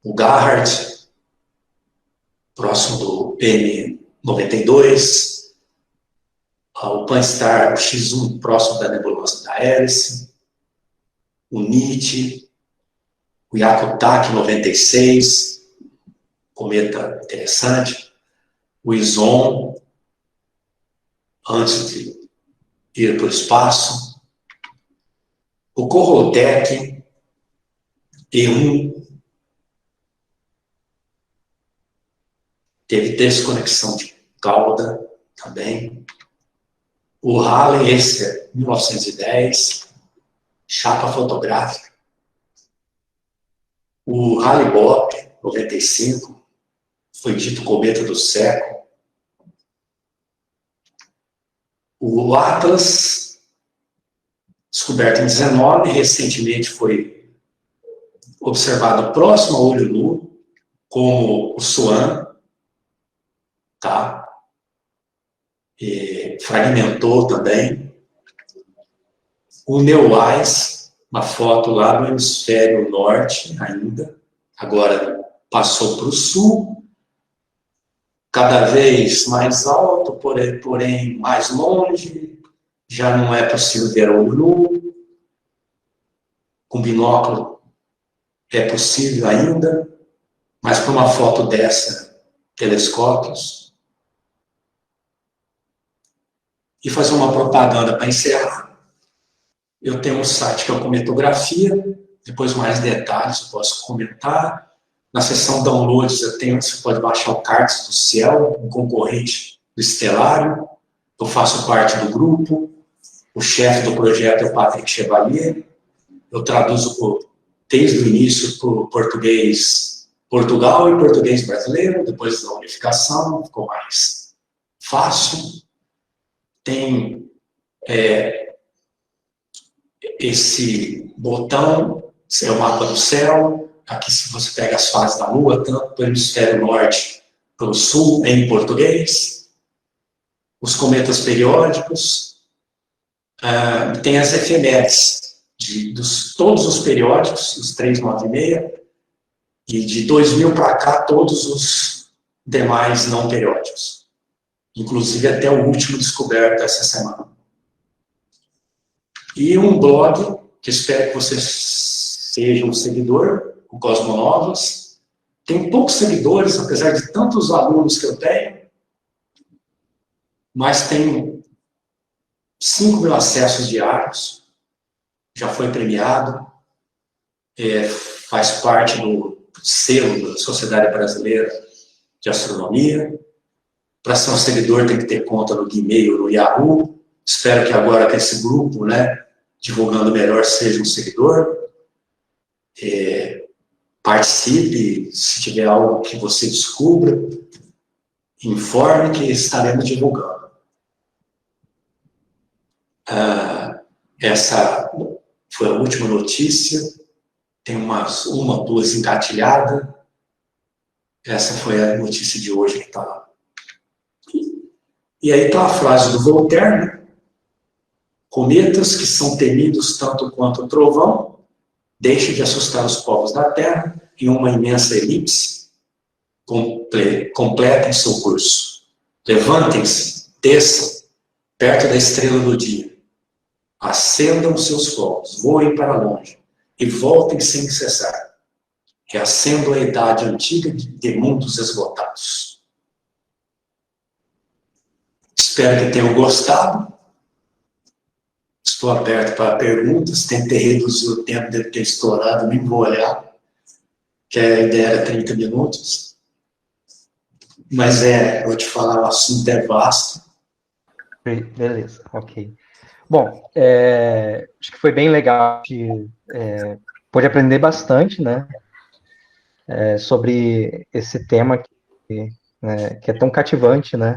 O Garrard, próximo do M92, o Pan-STARR, o X1, próximo da nebulosa da Hélice, o NIT, o Hyakutake 96, cometa interessante, o ISON, antes de ir para o espaço, o Kohoutek E1, teve desconexão de cauda também, o Halley, esse é 1910, chapa fotográfica, o Halley-Bopp 95, foi dito cometa do século, o Atlas, descoberto em 19, recentemente foi observado próximo ao olho nu, como o Swan, tá? E fragmentou também. O Neowise, uma foto lá no hemisfério norte ainda, agora passou para o sul, cada vez mais alto, porém mais longe, já não é possível ver a olho nu, com binóculo é possível ainda, mas para uma foto dessa, telescópios. E fazer uma propaganda para encerrar. Eu tenho um site que é o Cometografia, depois mais detalhes eu posso comentar. Na seção downloads você pode baixar o Cartas do Ciel, um concorrente do Estelário. Eu faço parte do grupo, o chefe do projeto é o Patrick Chevalier. Eu traduzo desde o início para o português Portugal e português brasileiro, depois da unificação, ficou mais fácil. Tem esse botão, é o mapa do céu. Aqui, se você pega as fases da Lua, tanto pelo hemisfério norte, pelo sul, em português. Os cometas periódicos. Tem as efemérides de todos os periódicos, os 396, e de 2000 para cá, todos os demais não periódicos. Inclusive até o último descoberto essa semana. E um blog, que espero que você seja um seguidor, o Cosmonovas. Tem poucos seguidores, apesar de tantos alunos que eu tenho, mas tem 5.000 acessos diários, já foi premiado, faz parte do selo da Sociedade Brasileira de Astronomia. Para ser um seguidor tem que ter conta no Gmail, no Yahoo. Espero que agora com esse grupo, né, divulgando melhor, seja um seguidor. Participe, se tiver algo que você descubra, informe que estaremos divulgando. Essa foi a última notícia. Tem uma ou duas engatilhadas. Essa foi a notícia de hoje que está lá. E aí está a frase do Voltaire, né? Cometas que são temidos tanto quanto o trovão, deixem de assustar os povos da Terra em uma imensa elipse, completem seu curso. Levantem-se, desçam, perto da estrela do dia. Acendam seus fogos, voem para longe e voltem sem cessar. Reacendam a idade antiga de mundos esgotados. Espero que tenham gostado. Estou aberto para perguntas. Tentei reduzir o tempo, deve ter estourado, nem vou olhar, que a ideia era 30 minutos. Mas vou te falar, o assunto é vasto. Beleza, ok. Bom, acho que foi bem legal, pude aprender bastante, né, sobre esse tema que é tão cativante, né,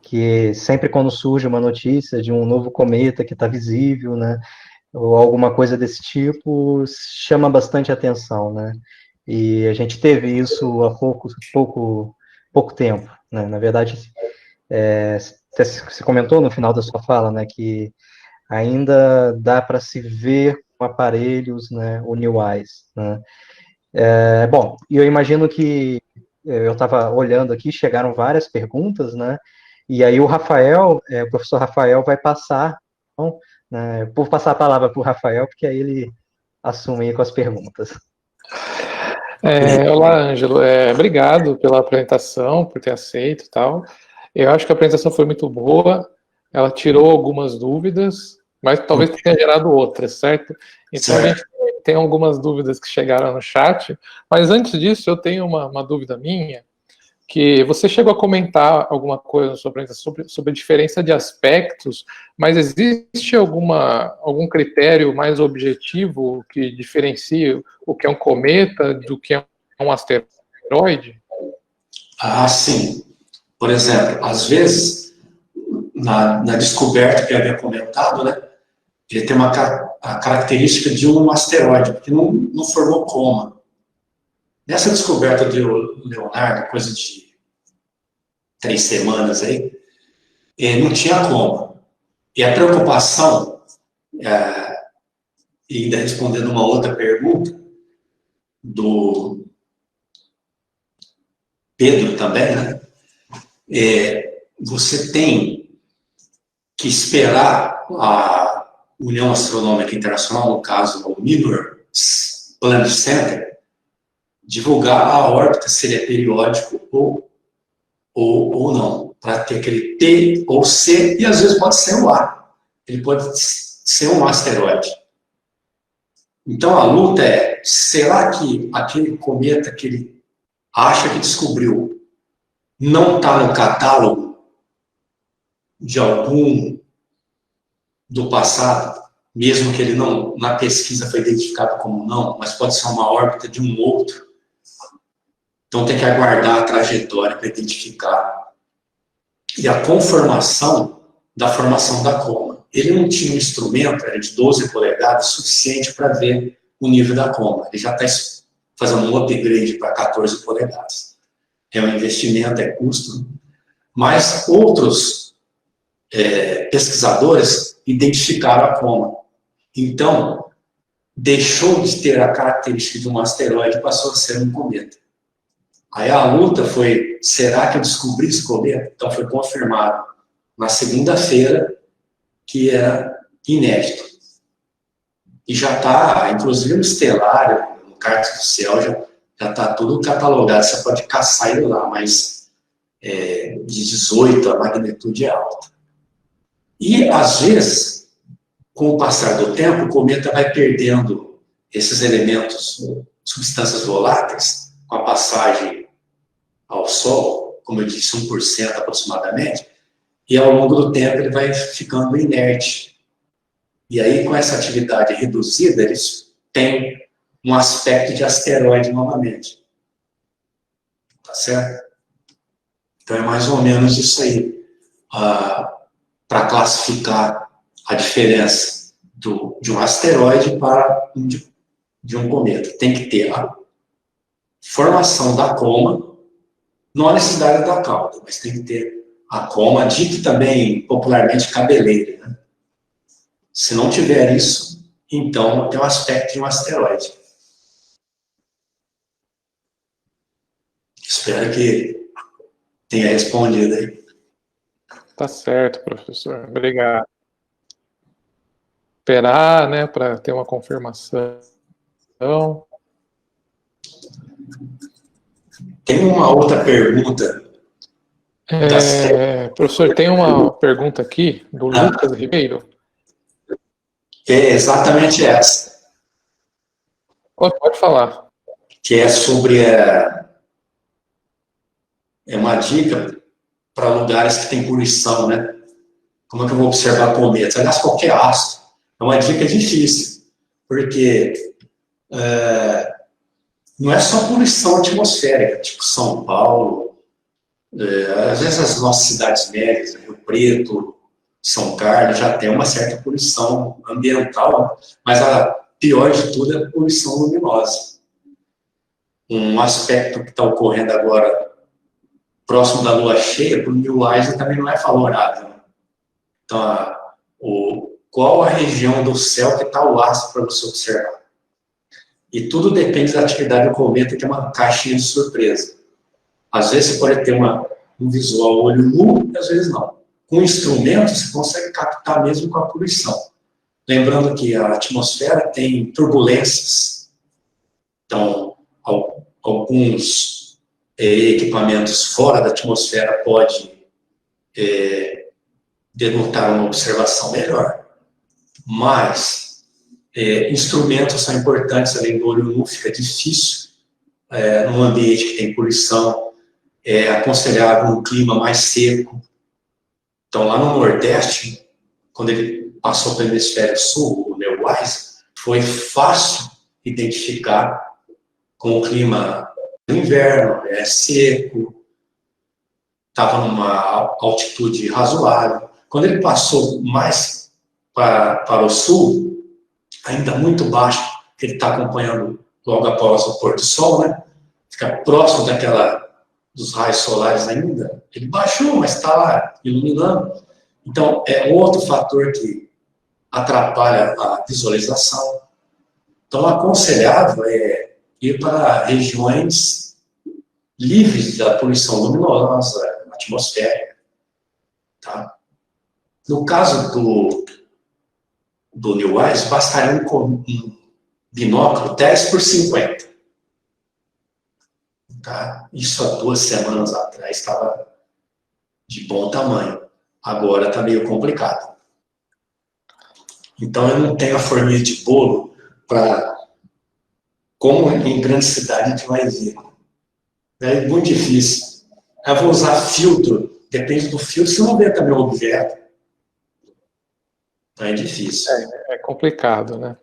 que sempre quando surge uma notícia de um novo cometa que está visível, né, ou alguma coisa desse tipo, chama bastante atenção, né, e a gente teve isso há pouco tempo, né, na verdade, você comentou no final da sua fala, né, que ainda dá para se ver com aparelhos, né, o Neowise, né. Bom, e eu imagino que eu estava olhando aqui, chegaram várias perguntas, né? E aí o professor Rafael vai passar, então, né, vou passar a palavra para o Rafael, porque aí ele assume aí com as perguntas. Olá, Ângelo. Obrigado pela apresentação, por ter aceito e tal. Eu acho que a apresentação foi muito boa. Ela tirou algumas dúvidas, mas talvez tenha gerado outras, certo? Então, a gente tem algumas dúvidas que chegaram no chat, mas antes disso, eu tenho uma dúvida minha, que você chegou a comentar alguma coisa sobre a diferença de aspectos, mas existe algum critério mais objetivo que diferencia o que é um cometa do que é um asteroide? Ah, sim. Por exemplo, às vezes, na descoberta que eu havia comentado, né, ele tem a característica de um asteroide, porque não formou coma. Nessa descoberta de Leonardo, coisa de 3 semanas aí, não tinha coma. E a preocupação, e ainda respondendo uma outra pergunta, do Pedro também, né? Você tem que esperar a União Astronômica Internacional, no caso o Minor Planet Center, divulgar a órbita, se ele é periódico ou não, para ter aquele T ou C, e às vezes pode ser o A. Ele pode ser um asteroide. Então a luta é, será que aquele cometa que ele acha que descobriu não está no catálogo de algum do passado, mesmo que ele não, na pesquisa foi identificado como não, mas pode ser uma órbita de um outro. Então tem que aguardar a trajetória para identificar. E a conformação da formação da coma. Ele não tinha um instrumento, era de 12 polegadas, suficiente para ver o nível da coma. Ele já está fazendo um upgrade para 14 polegadas. É um investimento, é custo. Mas outros pesquisadores identificaram a coma. Então, deixou de ter a característica de um asteroide e passou a ser um cometa. Aí a luta foi, será que eu descobri esse cometa? Então foi confirmado na segunda-feira que era inédito. E já está, inclusive no estelário, no Cartas do Céu, já está tudo catalogado, você pode caçar ele lá, mas de 18 a magnitude é alta. E, às vezes, com o passar do tempo, o cometa vai perdendo esses elementos, substâncias voláteis, com a passagem ao Sol, como eu disse, 1% aproximadamente, e ao longo do tempo ele vai ficando inerte. E aí, com essa atividade reduzida, eles têm um aspecto de asteroide novamente. Tá certo? Então é mais ou menos isso aí, para classificar a diferença de um asteroide para de um cometa. Tem que ter a formação da coma, não a necessidade da cauda, mas tem que ter a coma, dito também popularmente cabeleira. Né? Se não tiver isso, então tem o aspecto de um asteroide. Espero que tenha respondido aí. Tá certo, professor. Obrigado. Esperar, né, para ter uma confirmação. Tem uma outra pergunta. Professor, tem uma pergunta aqui do Lucas Ribeiro. É exatamente essa. Pode falar. Que é sobre uma dica para lugares que tem poluição, né? Como é que eu vou observar cometas? Aliás, qualquer astro. É uma dica difícil, porque não é só poluição atmosférica, tipo São Paulo, às vezes as nossas cidades médias, Rio Preto, São Carlos, já tem uma certa poluição ambiental, mas a pior de tudo é a poluição luminosa. Um aspecto que está ocorrendo agora próximo da lua cheia, para o New Age também não é favorável. Então, qual a região do céu que está o astro para você observar? E tudo depende da atividade do cometa, que é uma caixinha de surpresa. Às vezes você pode ter um visual olho nu, e às vezes não. Com instrumentos, você consegue captar mesmo com a poluição. Lembrando que a atmosfera tem turbulências. Então, alguns equipamentos fora da atmosfera podem denotar uma observação melhor. Mas instrumentos são importantes, além do olho nu, fica difícil. Num ambiente que tem poluição, é aconselhável um clima mais seco. Então, lá no Nordeste, quando ele passou pelo hemisfério sul, o Neowise, foi fácil identificar com o clima do inverno, seco, estava numa altitude razoável. Quando ele passou mais para o sul, ainda muito baixo, que ele está acompanhando logo após o pôr do sol, né? Fica próximo dos raios solares ainda, ele baixou, mas está lá iluminando. Então, é outro fator que atrapalha a visualização. Então, aconselhável é ir para regiões livres da poluição luminosa, atmosférica. Tá? No caso do Neowise, bastaria um binóculo 10x50. Tá? Isso há 2 semanas atrás estava de bom tamanho. Agora está meio complicado. Então eu não tenho a forminha de bolo para como em grande cidade a gente vai ver. É muito difícil. Eu vou usar filtro, depende do filtro, você não vê também o objeto. Então é difícil. É complicado, né?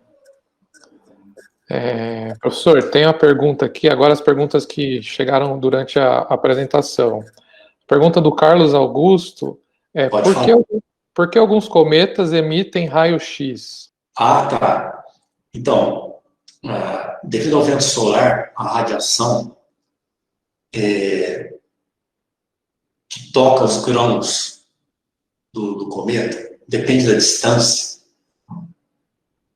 Professor, tem uma pergunta aqui, agora as perguntas que chegaram durante a apresentação. Pergunta do Carlos Augusto, por que alguns cometas emitem raio-x? Ah, tá. Então, devido ao vento solar, a radiação que toca os grãos do cometa, depende da distância,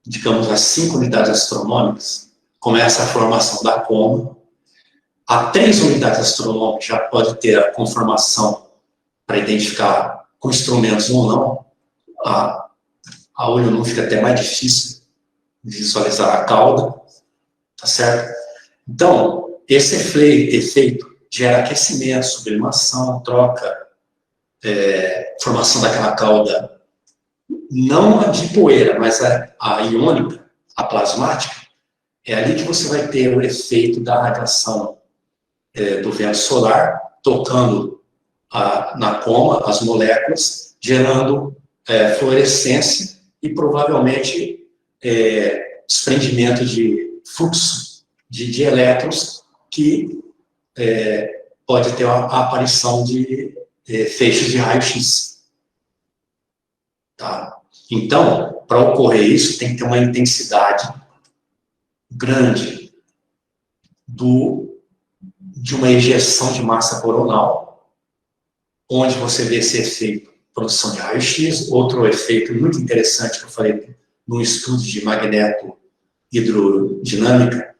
digamos, a 5 unidades astronômicas, começa a formação da coma. A 3 unidades astronômicas já pode ter a conformação para identificar com instrumentos ou não. A olho nu fica até mais difícil de visualizar a cauda, tá certo? Então, esse efeito gera aquecimento, sublimação, troca, formação daquela cauda, não a de poeira, mas a iônica, a plasmática. É ali que você vai ter o efeito da radiação do vento solar, tocando na coma as moléculas, gerando fluorescência e provavelmente desprendimento de fluxo de elétrons que pode ter a aparição de feixes de raio-x. Tá? Então, para ocorrer isso, tem que ter uma intensidade grande de uma ejeção de massa coronal, onde você vê esse efeito, produção de raio-x. Outro efeito muito interessante que eu falei num estudo de magneto hidrodinâmica,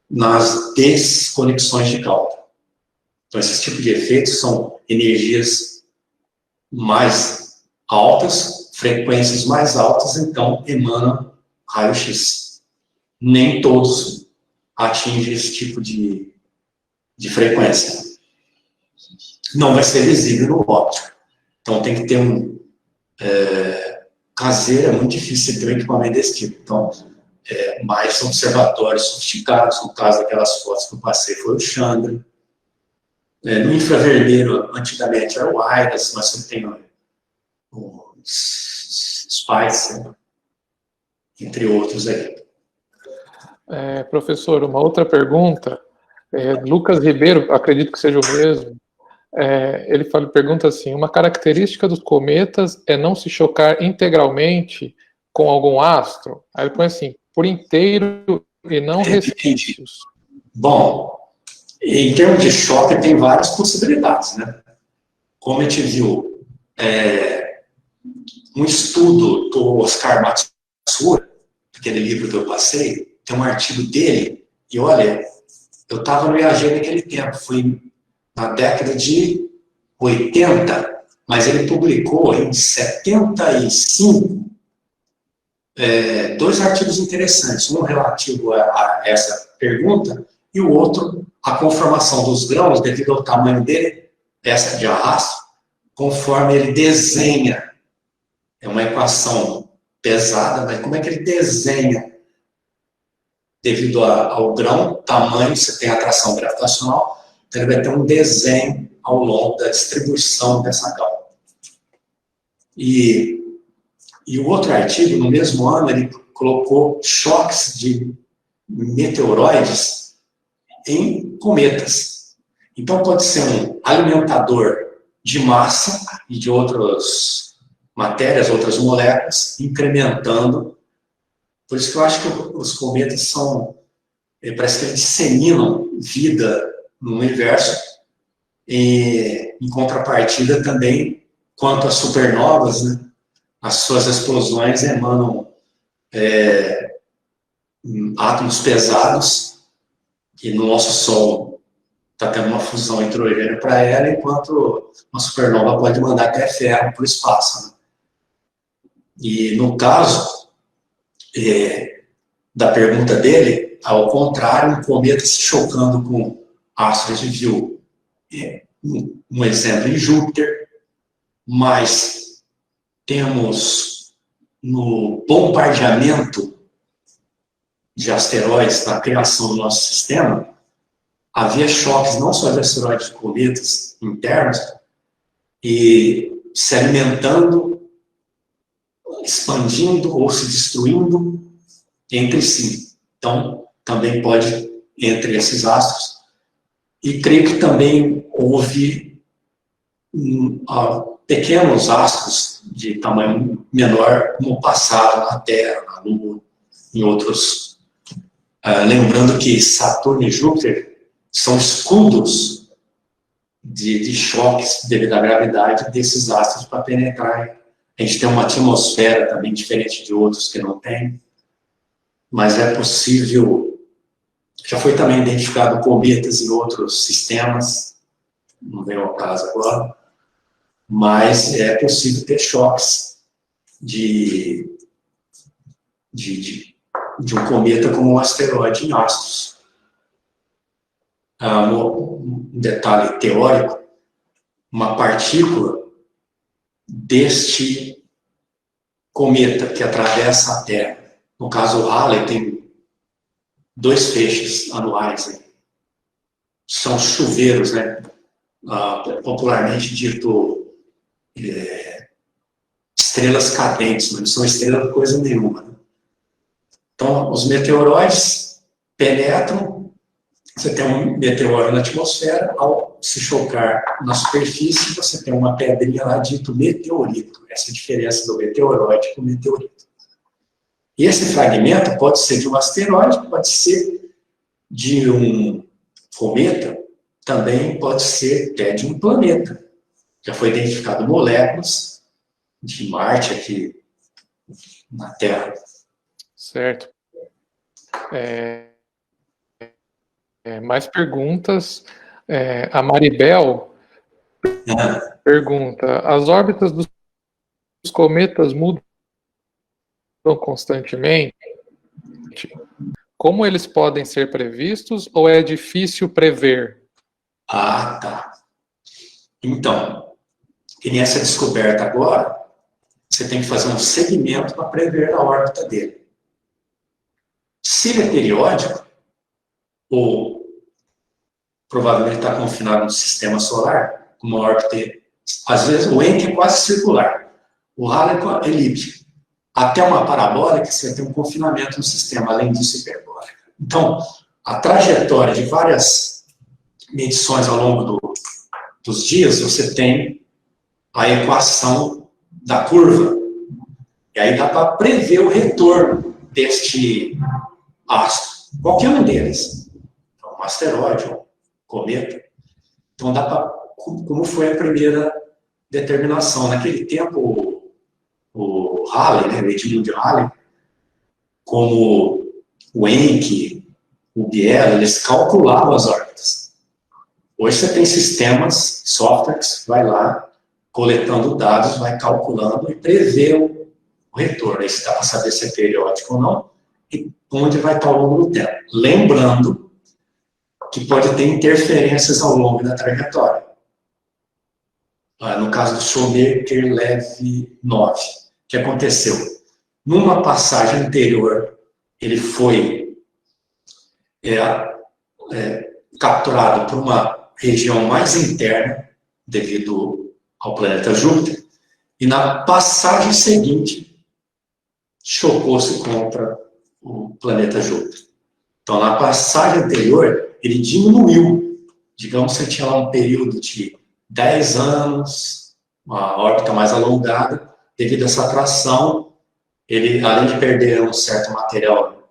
nas desconexões de cauda. Então, esses tipos de efeitos são energias mais altas, frequências mais altas, então emanam raio-x. Nem todos atingem esse tipo de frequência. Não vai ser visível no óptico. Então tem que ter caseiro, é muito difícil você ter um equipamento desse tipo. Então, mais observatórios sofisticados, no caso daquelas fotos que eu passei, foi o Chandra. No infravermelho, antigamente era o IRAS, mas você tem o Spicer, entre outros aí. Professor, uma outra pergunta. Lucas Ribeiro, acredito que seja o mesmo. Ele pergunta assim: uma característica dos cometas é não se chocar integralmente com algum astro? Aí ele põe assim: por inteiro e não resquícios. Bom, em termos de choque, tem várias possibilidades, né? Como a gente viu, um estudo do Oscar Matsura, aquele livro que eu passei, tem um artigo dele, e olha, eu estava no IAG naquele tempo, fui na década de 80, mas ele publicou em 75 dois artigos interessantes, um relativo a essa pergunta e o outro a conformação dos grãos devido ao tamanho dele, essa de arrasto, conforme ele desenha. É uma equação pesada, mas como é que ele desenha? Devido ao grão, tamanho, você tem atração gravitacional, então ele vai ter um desenho ao longo da distribuição dessa gama. E o outro artigo, no mesmo ano, ele colocou choques de meteoroides em cometas. Então, pode ser um alimentador de massa e de outras matérias, outras moléculas, incrementando. Por isso que eu acho que os cometas são, parece que eles disseminam vida no universo. E, em contrapartida, também, quanto às supernovas, né, as suas explosões emanam átomos pesados, e no nosso Sol está tendo uma fusão hidrogênio para ela, enquanto uma supernova pode mandar até ferro para o espaço. Né? E no caso da pergunta dele, ao contrário, um cometa se chocando com astros, a gente viu um exemplo em Júpiter, mas temos no bombardeamento de asteroides, na criação do nosso sistema, havia choques não só de asteroides e cometas internos, e se alimentando, expandindo ou se destruindo entre si. Então, também pode, entre esses astros, e creio que também houve pequenos astros de tamanho menor no passado, na Terra, na Lua, em outros. Lembrando que Saturno e Júpiter são escudos de choques devido à gravidade desses astros para penetrar. A gente tem uma atmosfera também diferente de outros que não tem, mas é possível. Já foi também identificado cometas em outros sistemas, não vem ao caso agora, mas é possível ter choques de um cometa como um asteroide em astros. Um detalhe teórico, uma partícula deste cometa que atravessa a Terra, no caso o Halley tem 2 feixes anuais, né? São chuveiros, né? Popularmente dito estrelas cadentes, mas não são estrelas coisa nenhuma. Né? Então, os meteoroides penetram, você tem um meteoro na atmosfera, ao se chocar na superfície, você tem uma pedrinha lá dito meteorito. Essa é a diferença do meteoroide com o meteorito. E esse fragmento pode ser de um asteroide, pode ser de um cometa, também pode ser até de um planeta. Já foi identificado moléculas de Marte aqui na Terra. Certo. Mais perguntas. A Maribel pergunta: as órbitas dos cometas mudam constantemente? Como eles podem ser previstos ou é difícil prever? Tá. Então, e nessa descoberta agora, você tem que fazer um segmento para prever a órbita dele. Se ele é periódico, ou provavelmente está confinado no sistema solar, uma órbita, às vezes o Encke é quase circular, o Halley é elíptico. Até uma parabólica, você tem um confinamento no sistema, além disso, hiperbólica. Então, a trajetória de várias medições ao longo dos dias, você tem a equação da curva. E aí dá para prever o retorno deste astro, qualquer um deles. Um asteroide, um cometa. Então dá para, como foi a primeira determinação. Naquele tempo, o Halley, né, o Edmund Halley, como o Encke, o Biela, eles calculavam as órbitas. Hoje você tem sistemas, softwares, vai lá, coletando dados, vai calculando e prevê o retorno. Aí você dá para saber se é periódico ou não e onde vai estar ao longo do tempo. Lembrando que pode ter interferências ao longo da trajetória. No caso do Shoemaker Levy 9, o que aconteceu? Numa passagem anterior, ele foi capturado por uma região mais interna, devido ao planeta Júpiter, e na passagem seguinte, chocou-se contra o planeta Júpiter. Então, na passagem anterior, ele diminuiu. Digamos que você tinha lá um período de 10 anos, uma órbita mais alongada, devido a essa atração, ele, além de perder um certo material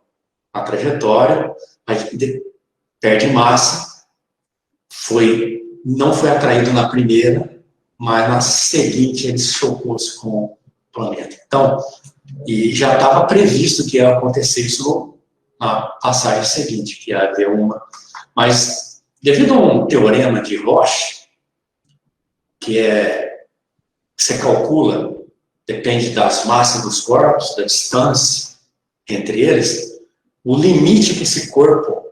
na trajetória, perde massa, não foi atraído na primeira, mas na seguinte ele chocou-se com o planeta. Então, e já estava previsto que ia acontecer isso na passagem seguinte, que ia haver uma. Mas, devido a um teorema de Roche, que você calcula, depende das massas dos corpos, da distância entre eles, o limite que esse corpo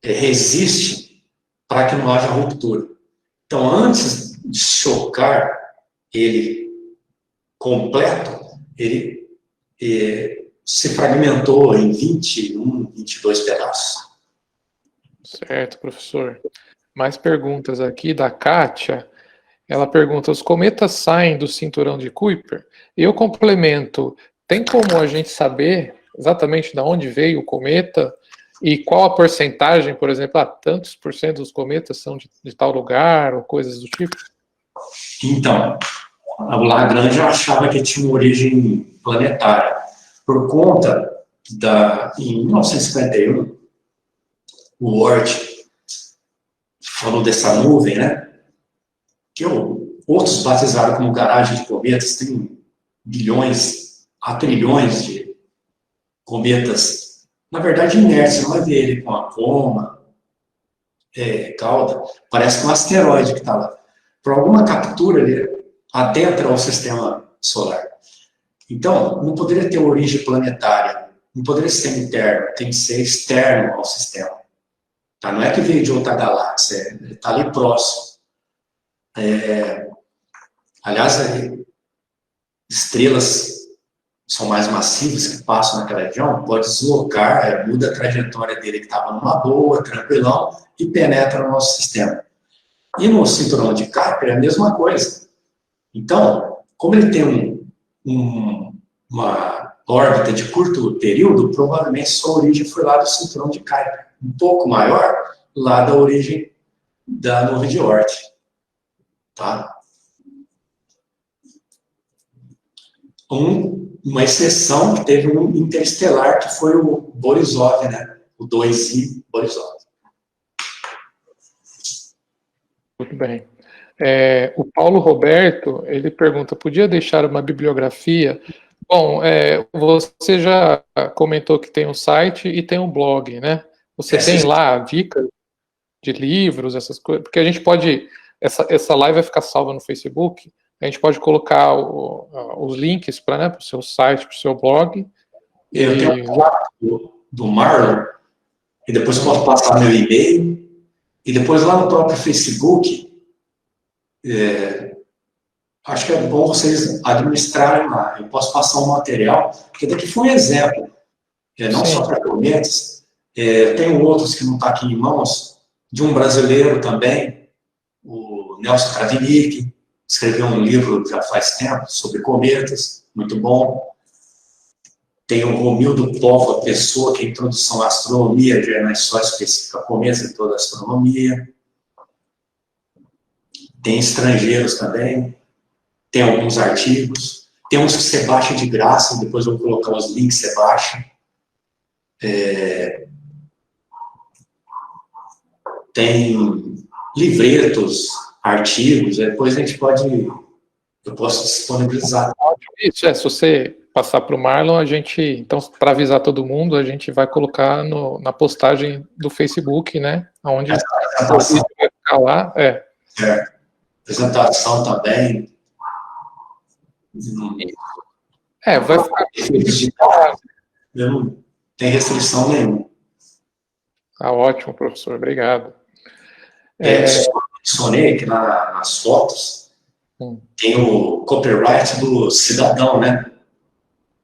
resiste para que não haja ruptura. Então, antes de chocar ele completo, ele se fragmentou em 21, 22 pedaços. Certo, professor. Mais perguntas aqui da Kátia. Ela pergunta, os cometas saem do cinturão de Kuiper? E eu complemento, tem como a gente saber exatamente de onde veio o cometa e qual a porcentagem, por exemplo, tantos por cento dos cometas são de tal lugar ou coisas do tipo? Então, o Lagrange achava que tinha uma origem planetária. Por conta em 1951, o Oort falou dessa nuvem, né? Que outros batizaram como garagem de cometas, tem bilhões a trilhões de cometas. Na verdade, inertes, você não vai ver ele com a coma, cauda, parece um asteroide que está lá. Por alguma captura, ele adentra ao sistema solar. Então, não poderia ter origem planetária, não poderia ser interno, tem que ser externo ao sistema. Tá? Não é que veio de outra galáxia, ele está ali próximo. Aliás, estrelas são mais massivas que passam naquela região, pode deslocar, muda a trajetória dele que estava numa boa, tranquilão, e penetra no nosso sistema. E no cinturão de Kuiper é a mesma coisa. Então, como ele tem uma órbita de curto período, provavelmente sua origem foi lá do cinturão de Kuiper. Um pouco maior, lá da origem da nuvem de Oort. Tá? Uma exceção que teve um interestelar, que foi o Borisov, né? O 2I Borisov. Muito bem. O Paulo Roberto, ele pergunta, podia deixar uma bibliografia? Bom, você já comentou que tem um site e tem um blog, né? Você tem lá dicas de livros, essas coisas? Porque a gente pode... Essa live vai ficar salva no Facebook, a gente pode colocar os links para o seu site, para o seu blog. Eu tenho um blog do Marlon, e depois eu posso passar meu e-mail, e depois lá no próprio Facebook, acho que é bom vocês administrarem lá. Eu posso passar um material, porque daqui foi um exemplo, não só para cometas, tenho outros que não estão aqui em mãos, de um brasileiro também, o Nelson Kravinick, escreveu um livro já faz tempo sobre cometas, muito bom. Tem o Romildo Póvoa Pessoa, que é Introdução à Astronomia, já não é só específica cometas, é toda a astronomia. Tem estrangeiros também, tem alguns artigos, tem uns que você baixa de graça, depois eu vou colocar os links que você baixa. Tem livretos, artigos, depois a gente eu posso disponibilizar. Isso, se você passar para o Marlon, então, para avisar todo mundo, a gente vai colocar na postagem do Facebook, né, onde o vídeo vai ficar ficar lá, Certo. Apresentação também. Vai ficar. Não tem restrição nenhuma. Ótimo, professor, obrigado. Só mencionei que nas fotos tem o copyright do cidadão, né?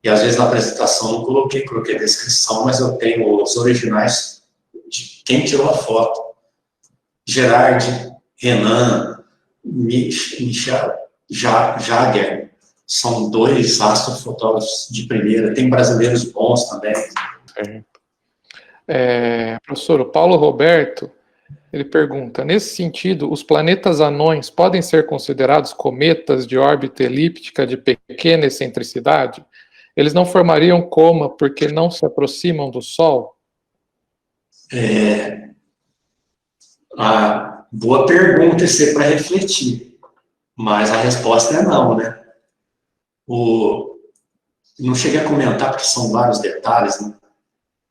E às vezes na apresentação não coloquei a descrição, mas eu tenho os originais de quem tirou a foto. Gerard, Renan, Michel Jagger, são 2 astrofotógrafos de primeira. Tem brasileiros bons também. Professor, o Paulo Roberto, ele pergunta, nesse sentido, os planetas anões podem ser considerados cometas de órbita elíptica de pequena excentricidade? Eles não formariam coma porque não se aproximam do Sol? Boa pergunta, isso é para refletir. Mas a resposta é não, né? Não cheguei a comentar, porque são vários detalhes, né?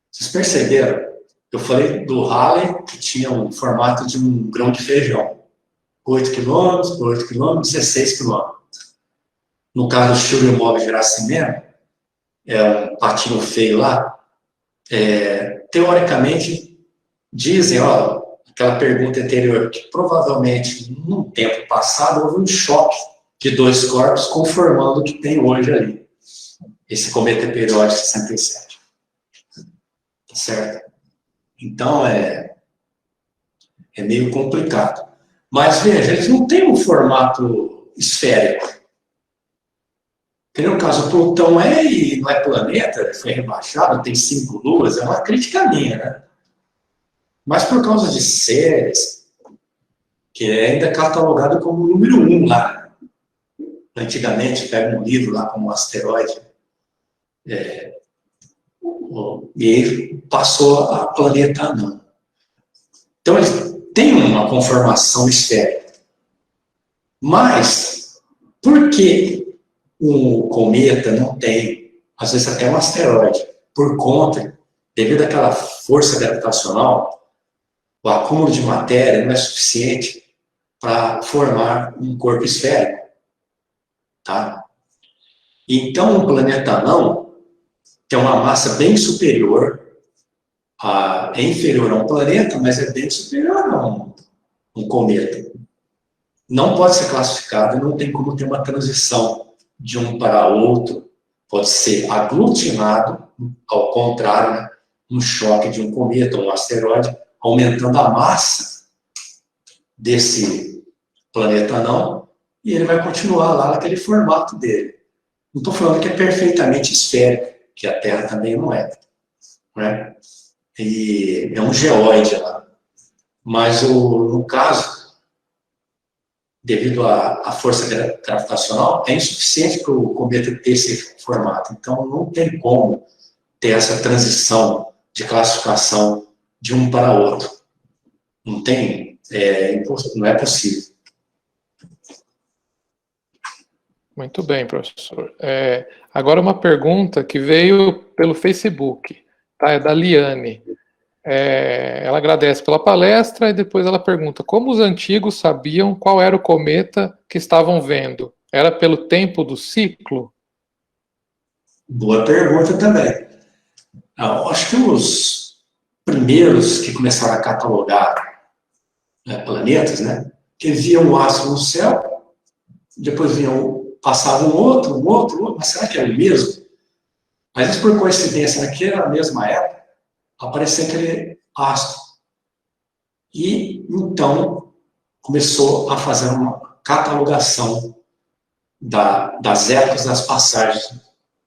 Vocês perceberam? Eu falei do Halley, que tinha um formato de um grão de feijão. 8 km por 8 km, 16 km. No caso do Churyumov-Gerasimenko, um patinho feio lá, teoricamente, dizem, aquela pergunta anterior, que provavelmente, num tempo passado, houve um choque de 2 corpos conformando o que tem hoje ali. Esse cometa periódico 67. Tá certo? Então, é meio complicado. Mas, veja, eles não têm um formato esférico. No caso, o Plutão e não é planeta, foi rebaixado, tem 5 luas, é uma crítica minha, né? Mas por causa de Ceres, que é ainda catalogado como o número 1 lá. Antigamente, pega um livro lá como um asteroide. E ele passou a planeta anã. Então, ele tem uma conformação esférica. Mas, por que um cometa não tem, às vezes até um asteroide? Por conta, devido àquela força gravitacional, o acúmulo de matéria não é suficiente para formar um corpo esférico. Tá? Então, um planeta anão tem uma massa bem superior, é inferior a um planeta, mas é bem superior a um cometa. Não pode ser classificado, não tem como ter uma transição de um para outro. Pode ser aglutinado, ao contrário, né? Um choque de um cometa ou um asteroide, aumentando a massa desse planeta anão, e ele vai continuar lá naquele formato dele. Não estou falando que é perfeitamente esférico, que a Terra também não é. Né? E é um geóide lá. Mas, no caso, devido à força gravitacional, é insuficiente para o cometa ter esse formato. Então, não tem como ter essa transição de classificação de um para outro. Não tem, não é possível. Muito bem, professor. Agora uma pergunta que veio pelo Facebook, tá? É da Liane. Ela agradece pela palestra e depois ela pergunta: como os antigos sabiam qual era o cometa que estavam vendo? Era pelo tempo do ciclo? Boa pergunta também. Eu acho que os primeiros que começaram a catalogar planetas, né, que viam um astro no céu, depois passava um outro, mas será que é o mesmo? Às vezes, por coincidência, naquela mesma época, apareceu aquele astro. E, então, começou a fazer uma catalogação das épocas das passagens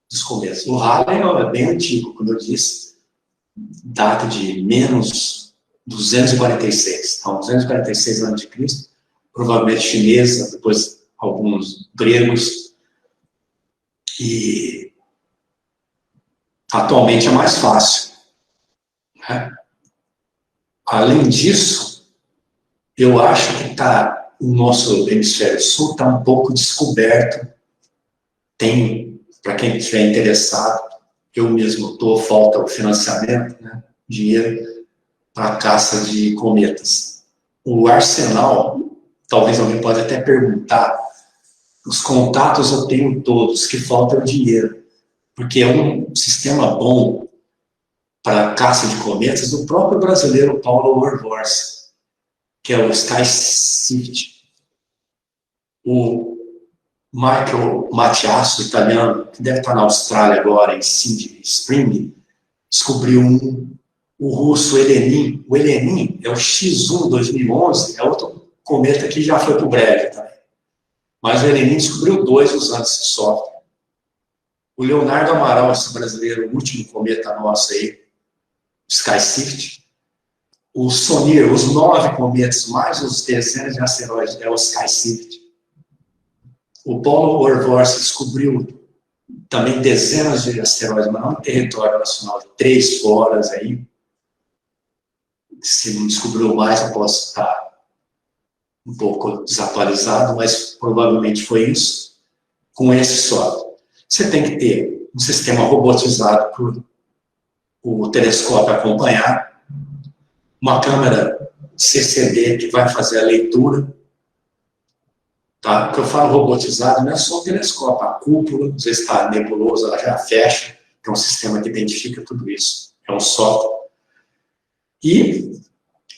dos cometas. O Halley é bem antigo, como eu disse, data de menos 246. Então, 246 a.C., provavelmente chinesa, depois alguns gregos. E atualmente é mais fácil. Né? Além disso, eu acho que o nosso hemisfério sul está um pouco descoberto. Tem, para quem estiver interessado, eu mesmo falta o financiamento, né, dinheiro para a caça de cometas. o arsenal, talvez alguém pode até perguntar, os contatos eu tenho todos, que falta é o dinheiro, porque é um sistema bom para caça de cometas do próprio brasileiro Paulo Orvorsi, que é o SkySift. O Michael Matiasso, italiano, que deve estar na Austrália agora, em Sydney Spring, descobriu o russo Elenin. O Elenin é o X1 2011, é outro cometa que já foi para o breve também. Mas o Elenin descobriu 2 usando esse software. O Leonardo Amaral, esse brasileiro, o último cometa nosso aí, SkySift. O Sonir, os 9 cometas, mais os dezenas de asteroides, é o SkySift. O Paulo Orvorsi descobriu também dezenas de asteroides, mas não em território nacional, de 3 horas aí. Se não descobriu mais, eu posso estar um pouco desatualizado, mas provavelmente foi isso, com esse software. Você tem que ter um sistema robotizado para o telescópio acompanhar, uma câmera CCD que vai fazer a leitura, tá? O que eu falo robotizado não é só o telescópio, a cúpula, às vezes está nebulosa, ela já fecha, que é um sistema que identifica tudo isso, é um software. E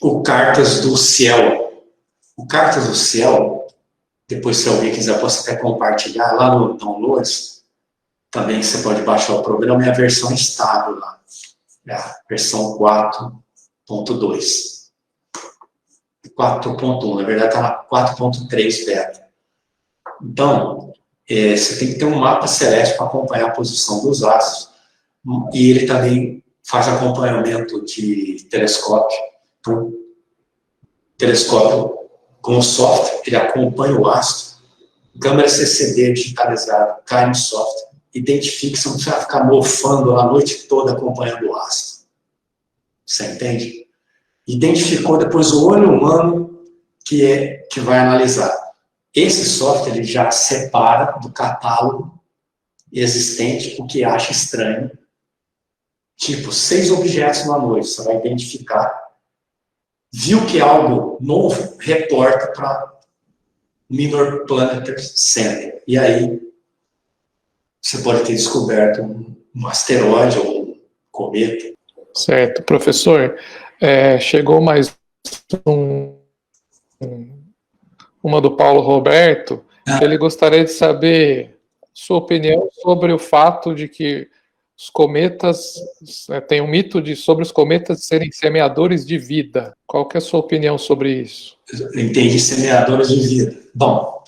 o Cartas do Cielo. O Cartas do Cielo, depois se alguém quiser, posso até compartilhar lá no Downloads, também você pode baixar o programa, é a versão estável lá, é a versão 4.2. 4.1, na verdade está na 4.3 beta. Então, você tem que ter um mapa celeste para acompanhar a posição dos astros, e ele também faz acompanhamento de telescópio. Então, telescópio com o software, ele acompanha o astro, câmera CCD digitalizada, cai no software, identifica, você não precisa ficar mofando a noite toda acompanhando o astro. Você entende? Identificou depois o olho humano que vai analisar. Esse software ele já separa do catálogo existente o que acha estranho. Tipo, 6 objetos na noite, você vai identificar. Viu que é algo novo, reporta para Minor Planetary Center. E aí, você pode ter descoberto um asteroide ou um cometa. Certo. Professor, chegou mais uma do Paulo Roberto, que ele gostaria de saber sua opinião sobre o fato de que os cometas, tem um mito sobre os cometas serem semeadores de vida. Qual que é a sua opinião sobre isso? Entendi, semeadores de vida. Bom,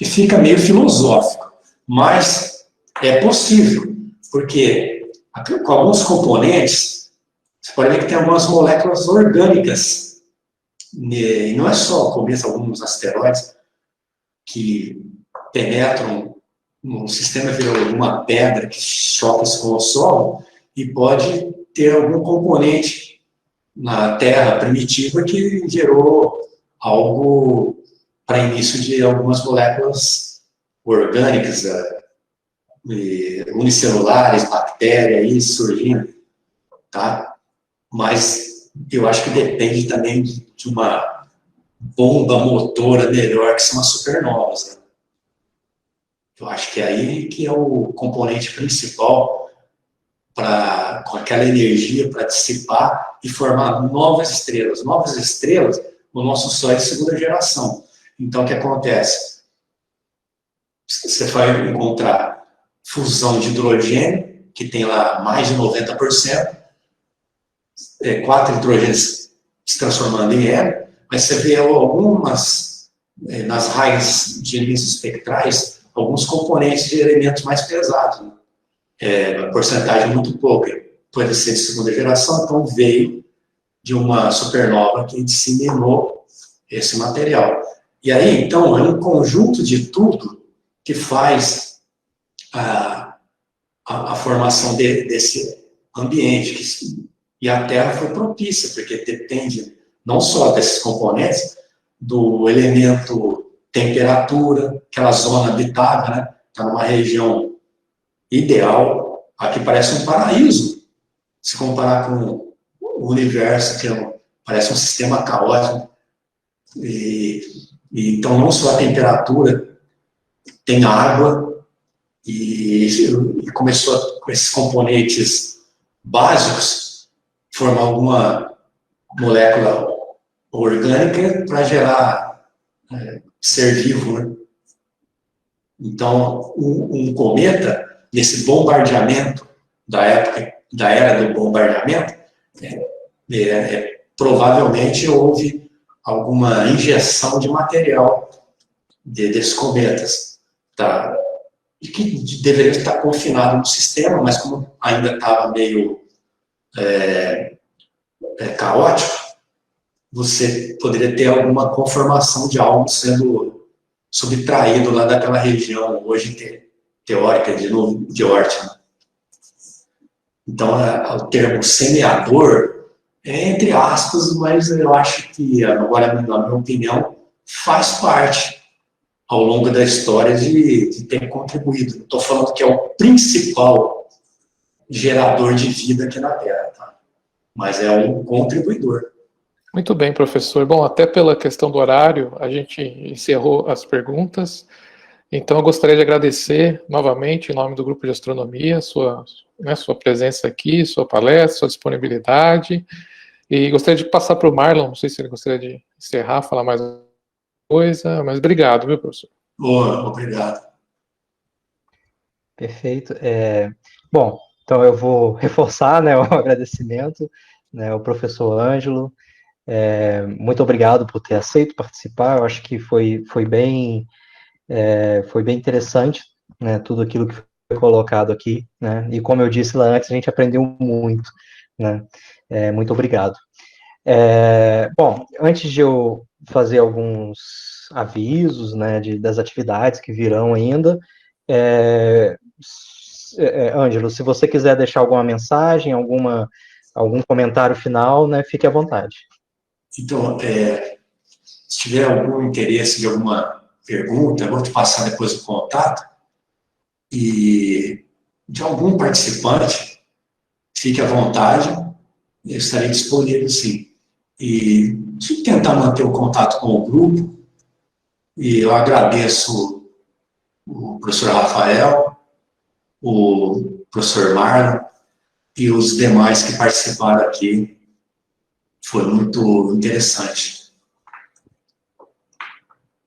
fica meio filosófico, mas é possível, porque com alguns componentes, você pode ver que tem algumas moléculas orgânicas, e não é só começa alguns asteroides que penetram no sistema, vira uma pedra que choca com o solo e pode ter algum componente na Terra primitiva que gerou algo para início de algumas moléculas orgânicas, unicelulares, bactérias aí surgindo, tá? Mas eu acho que depende também de uma bomba motora melhor que são as supernovas, né? Eu acho que é aí que é o componente principal com aquela energia para dissipar e formar novas estrelas. Novas estrelas, o nosso Sol é de segunda geração. Então, o que acontece? Você vai encontrar fusão de hidrogênio, que tem lá mais de 90%, 4 hidrogênios se transformando em hélio, mas você vê algumas, nas raízes de linhas espectrais, alguns componentes de elementos mais pesados, né? A porcentagem muito pouca, pode ser de segunda geração, então veio de uma supernova que disseminou esse material. E aí, então, é um conjunto de tudo que faz a formação desse ambiente. E a Terra foi propícia, porque depende não só desses componentes, do elemento temperatura, aquela zona habitável, né? Está numa região ideal. Aqui parece um paraíso, se comparar com o universo, que parece um sistema caótico. Então, não só a temperatura, tem água, e começou com esses componentes básicos, formar alguma molécula orgânica para gerar ser vivo, né? Então, um cometa, nesse bombardeamento da época, da era do bombardeamento, provavelmente houve alguma injeção de material desses cometas, tá? E que deveria estar confinado no sistema, mas como ainda estava meio caótico, você poderia ter alguma conformação de algo sendo subtraído lá daquela região, hoje teórica de Oort. Né? Então, o termo semeador é entre aspas, mas eu acho que, agora, na minha opinião, faz parte ao longo da história de ter contribuído. Estou falando que é o principal gerador de vida aqui na Terra, tá? Mas é um contribuidor. Muito bem, professor. Bom, até pela questão do horário, a gente encerrou as perguntas. Então, eu gostaria de agradecer novamente, em nome do Grupo de Astronomia, sua presença aqui, sua palestra, sua disponibilidade. E gostaria de passar para o Marlon, não sei se ele gostaria de encerrar, falar mais alguma coisa, mas obrigado, viu, professor? Boa, obrigado. Perfeito. Bom, então eu vou reforçar, né, o agradecimento, né, ao professor Ângelo. Muito obrigado por ter aceito participar. Eu acho que foi bem interessante, né, tudo aquilo que foi colocado aqui, né, e como eu disse lá antes, a gente aprendeu muito, né, muito obrigado. Bom, antes de eu fazer alguns avisos, né, das atividades que virão ainda, Ângelo, se você quiser deixar alguma mensagem, algum comentário final, né, fique à vontade. Então, se tiver algum interesse de alguma pergunta, eu vou te passar depois o contato, e de algum participante, fique à vontade, eu estarei disponível, sim. E de tentar manter o contato com o grupo, e eu agradeço o professor Rafael, o professor Marlon e os demais que participaram aqui. Foi muito interessante.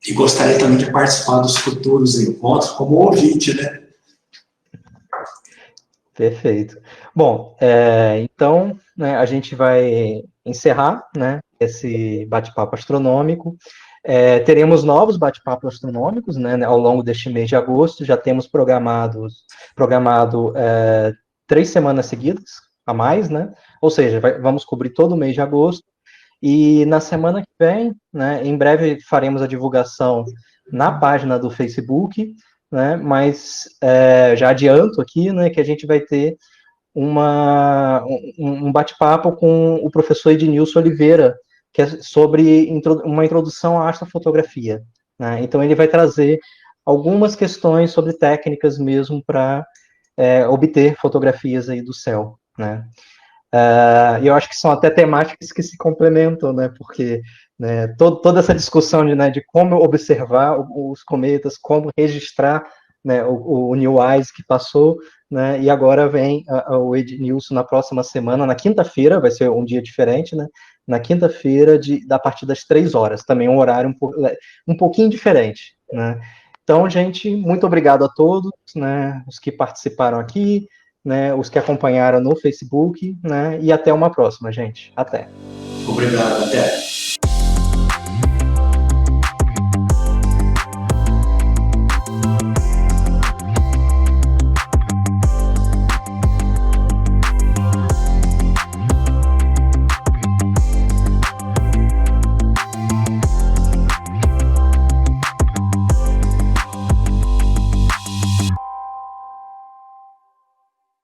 E gostaria também de participar dos futuros encontros como ouvinte, né? Perfeito. Bom, então, né, a gente vai encerrar, né, esse bate-papo astronômico. Teremos novos bate-papos astronômicos, né, ao longo deste mês de agosto. Já temos programado 3 semanas seguidas, a mais, né? Ou seja, vamos cobrir todo o mês de agosto. E na semana que vem, né, em breve faremos a divulgação na página do Facebook, né, mas já adianto aqui, né, que a gente vai ter um bate-papo com o professor Ednilson Oliveira, que é sobre uma introdução à astrofotografia, né? Então ele vai trazer algumas questões sobre técnicas mesmo para obter fotografias aí do céu, né? E eu acho que são até temáticas que se complementam, né? Porque né, toda essa discussão de como observar os cometas, como registrar, né, o New Eyes que passou, né? E agora vem o Ednilson na próxima semana, na quinta-feira, vai ser um dia diferente, né? Na quinta-feira, a partir das 3 horas, também um horário um pouquinho diferente, né? Então, gente, muito obrigado a todos, né? Os que participaram aqui, né, os que acompanharam no Facebook, né, e até uma próxima, gente. Até. Obrigado, até.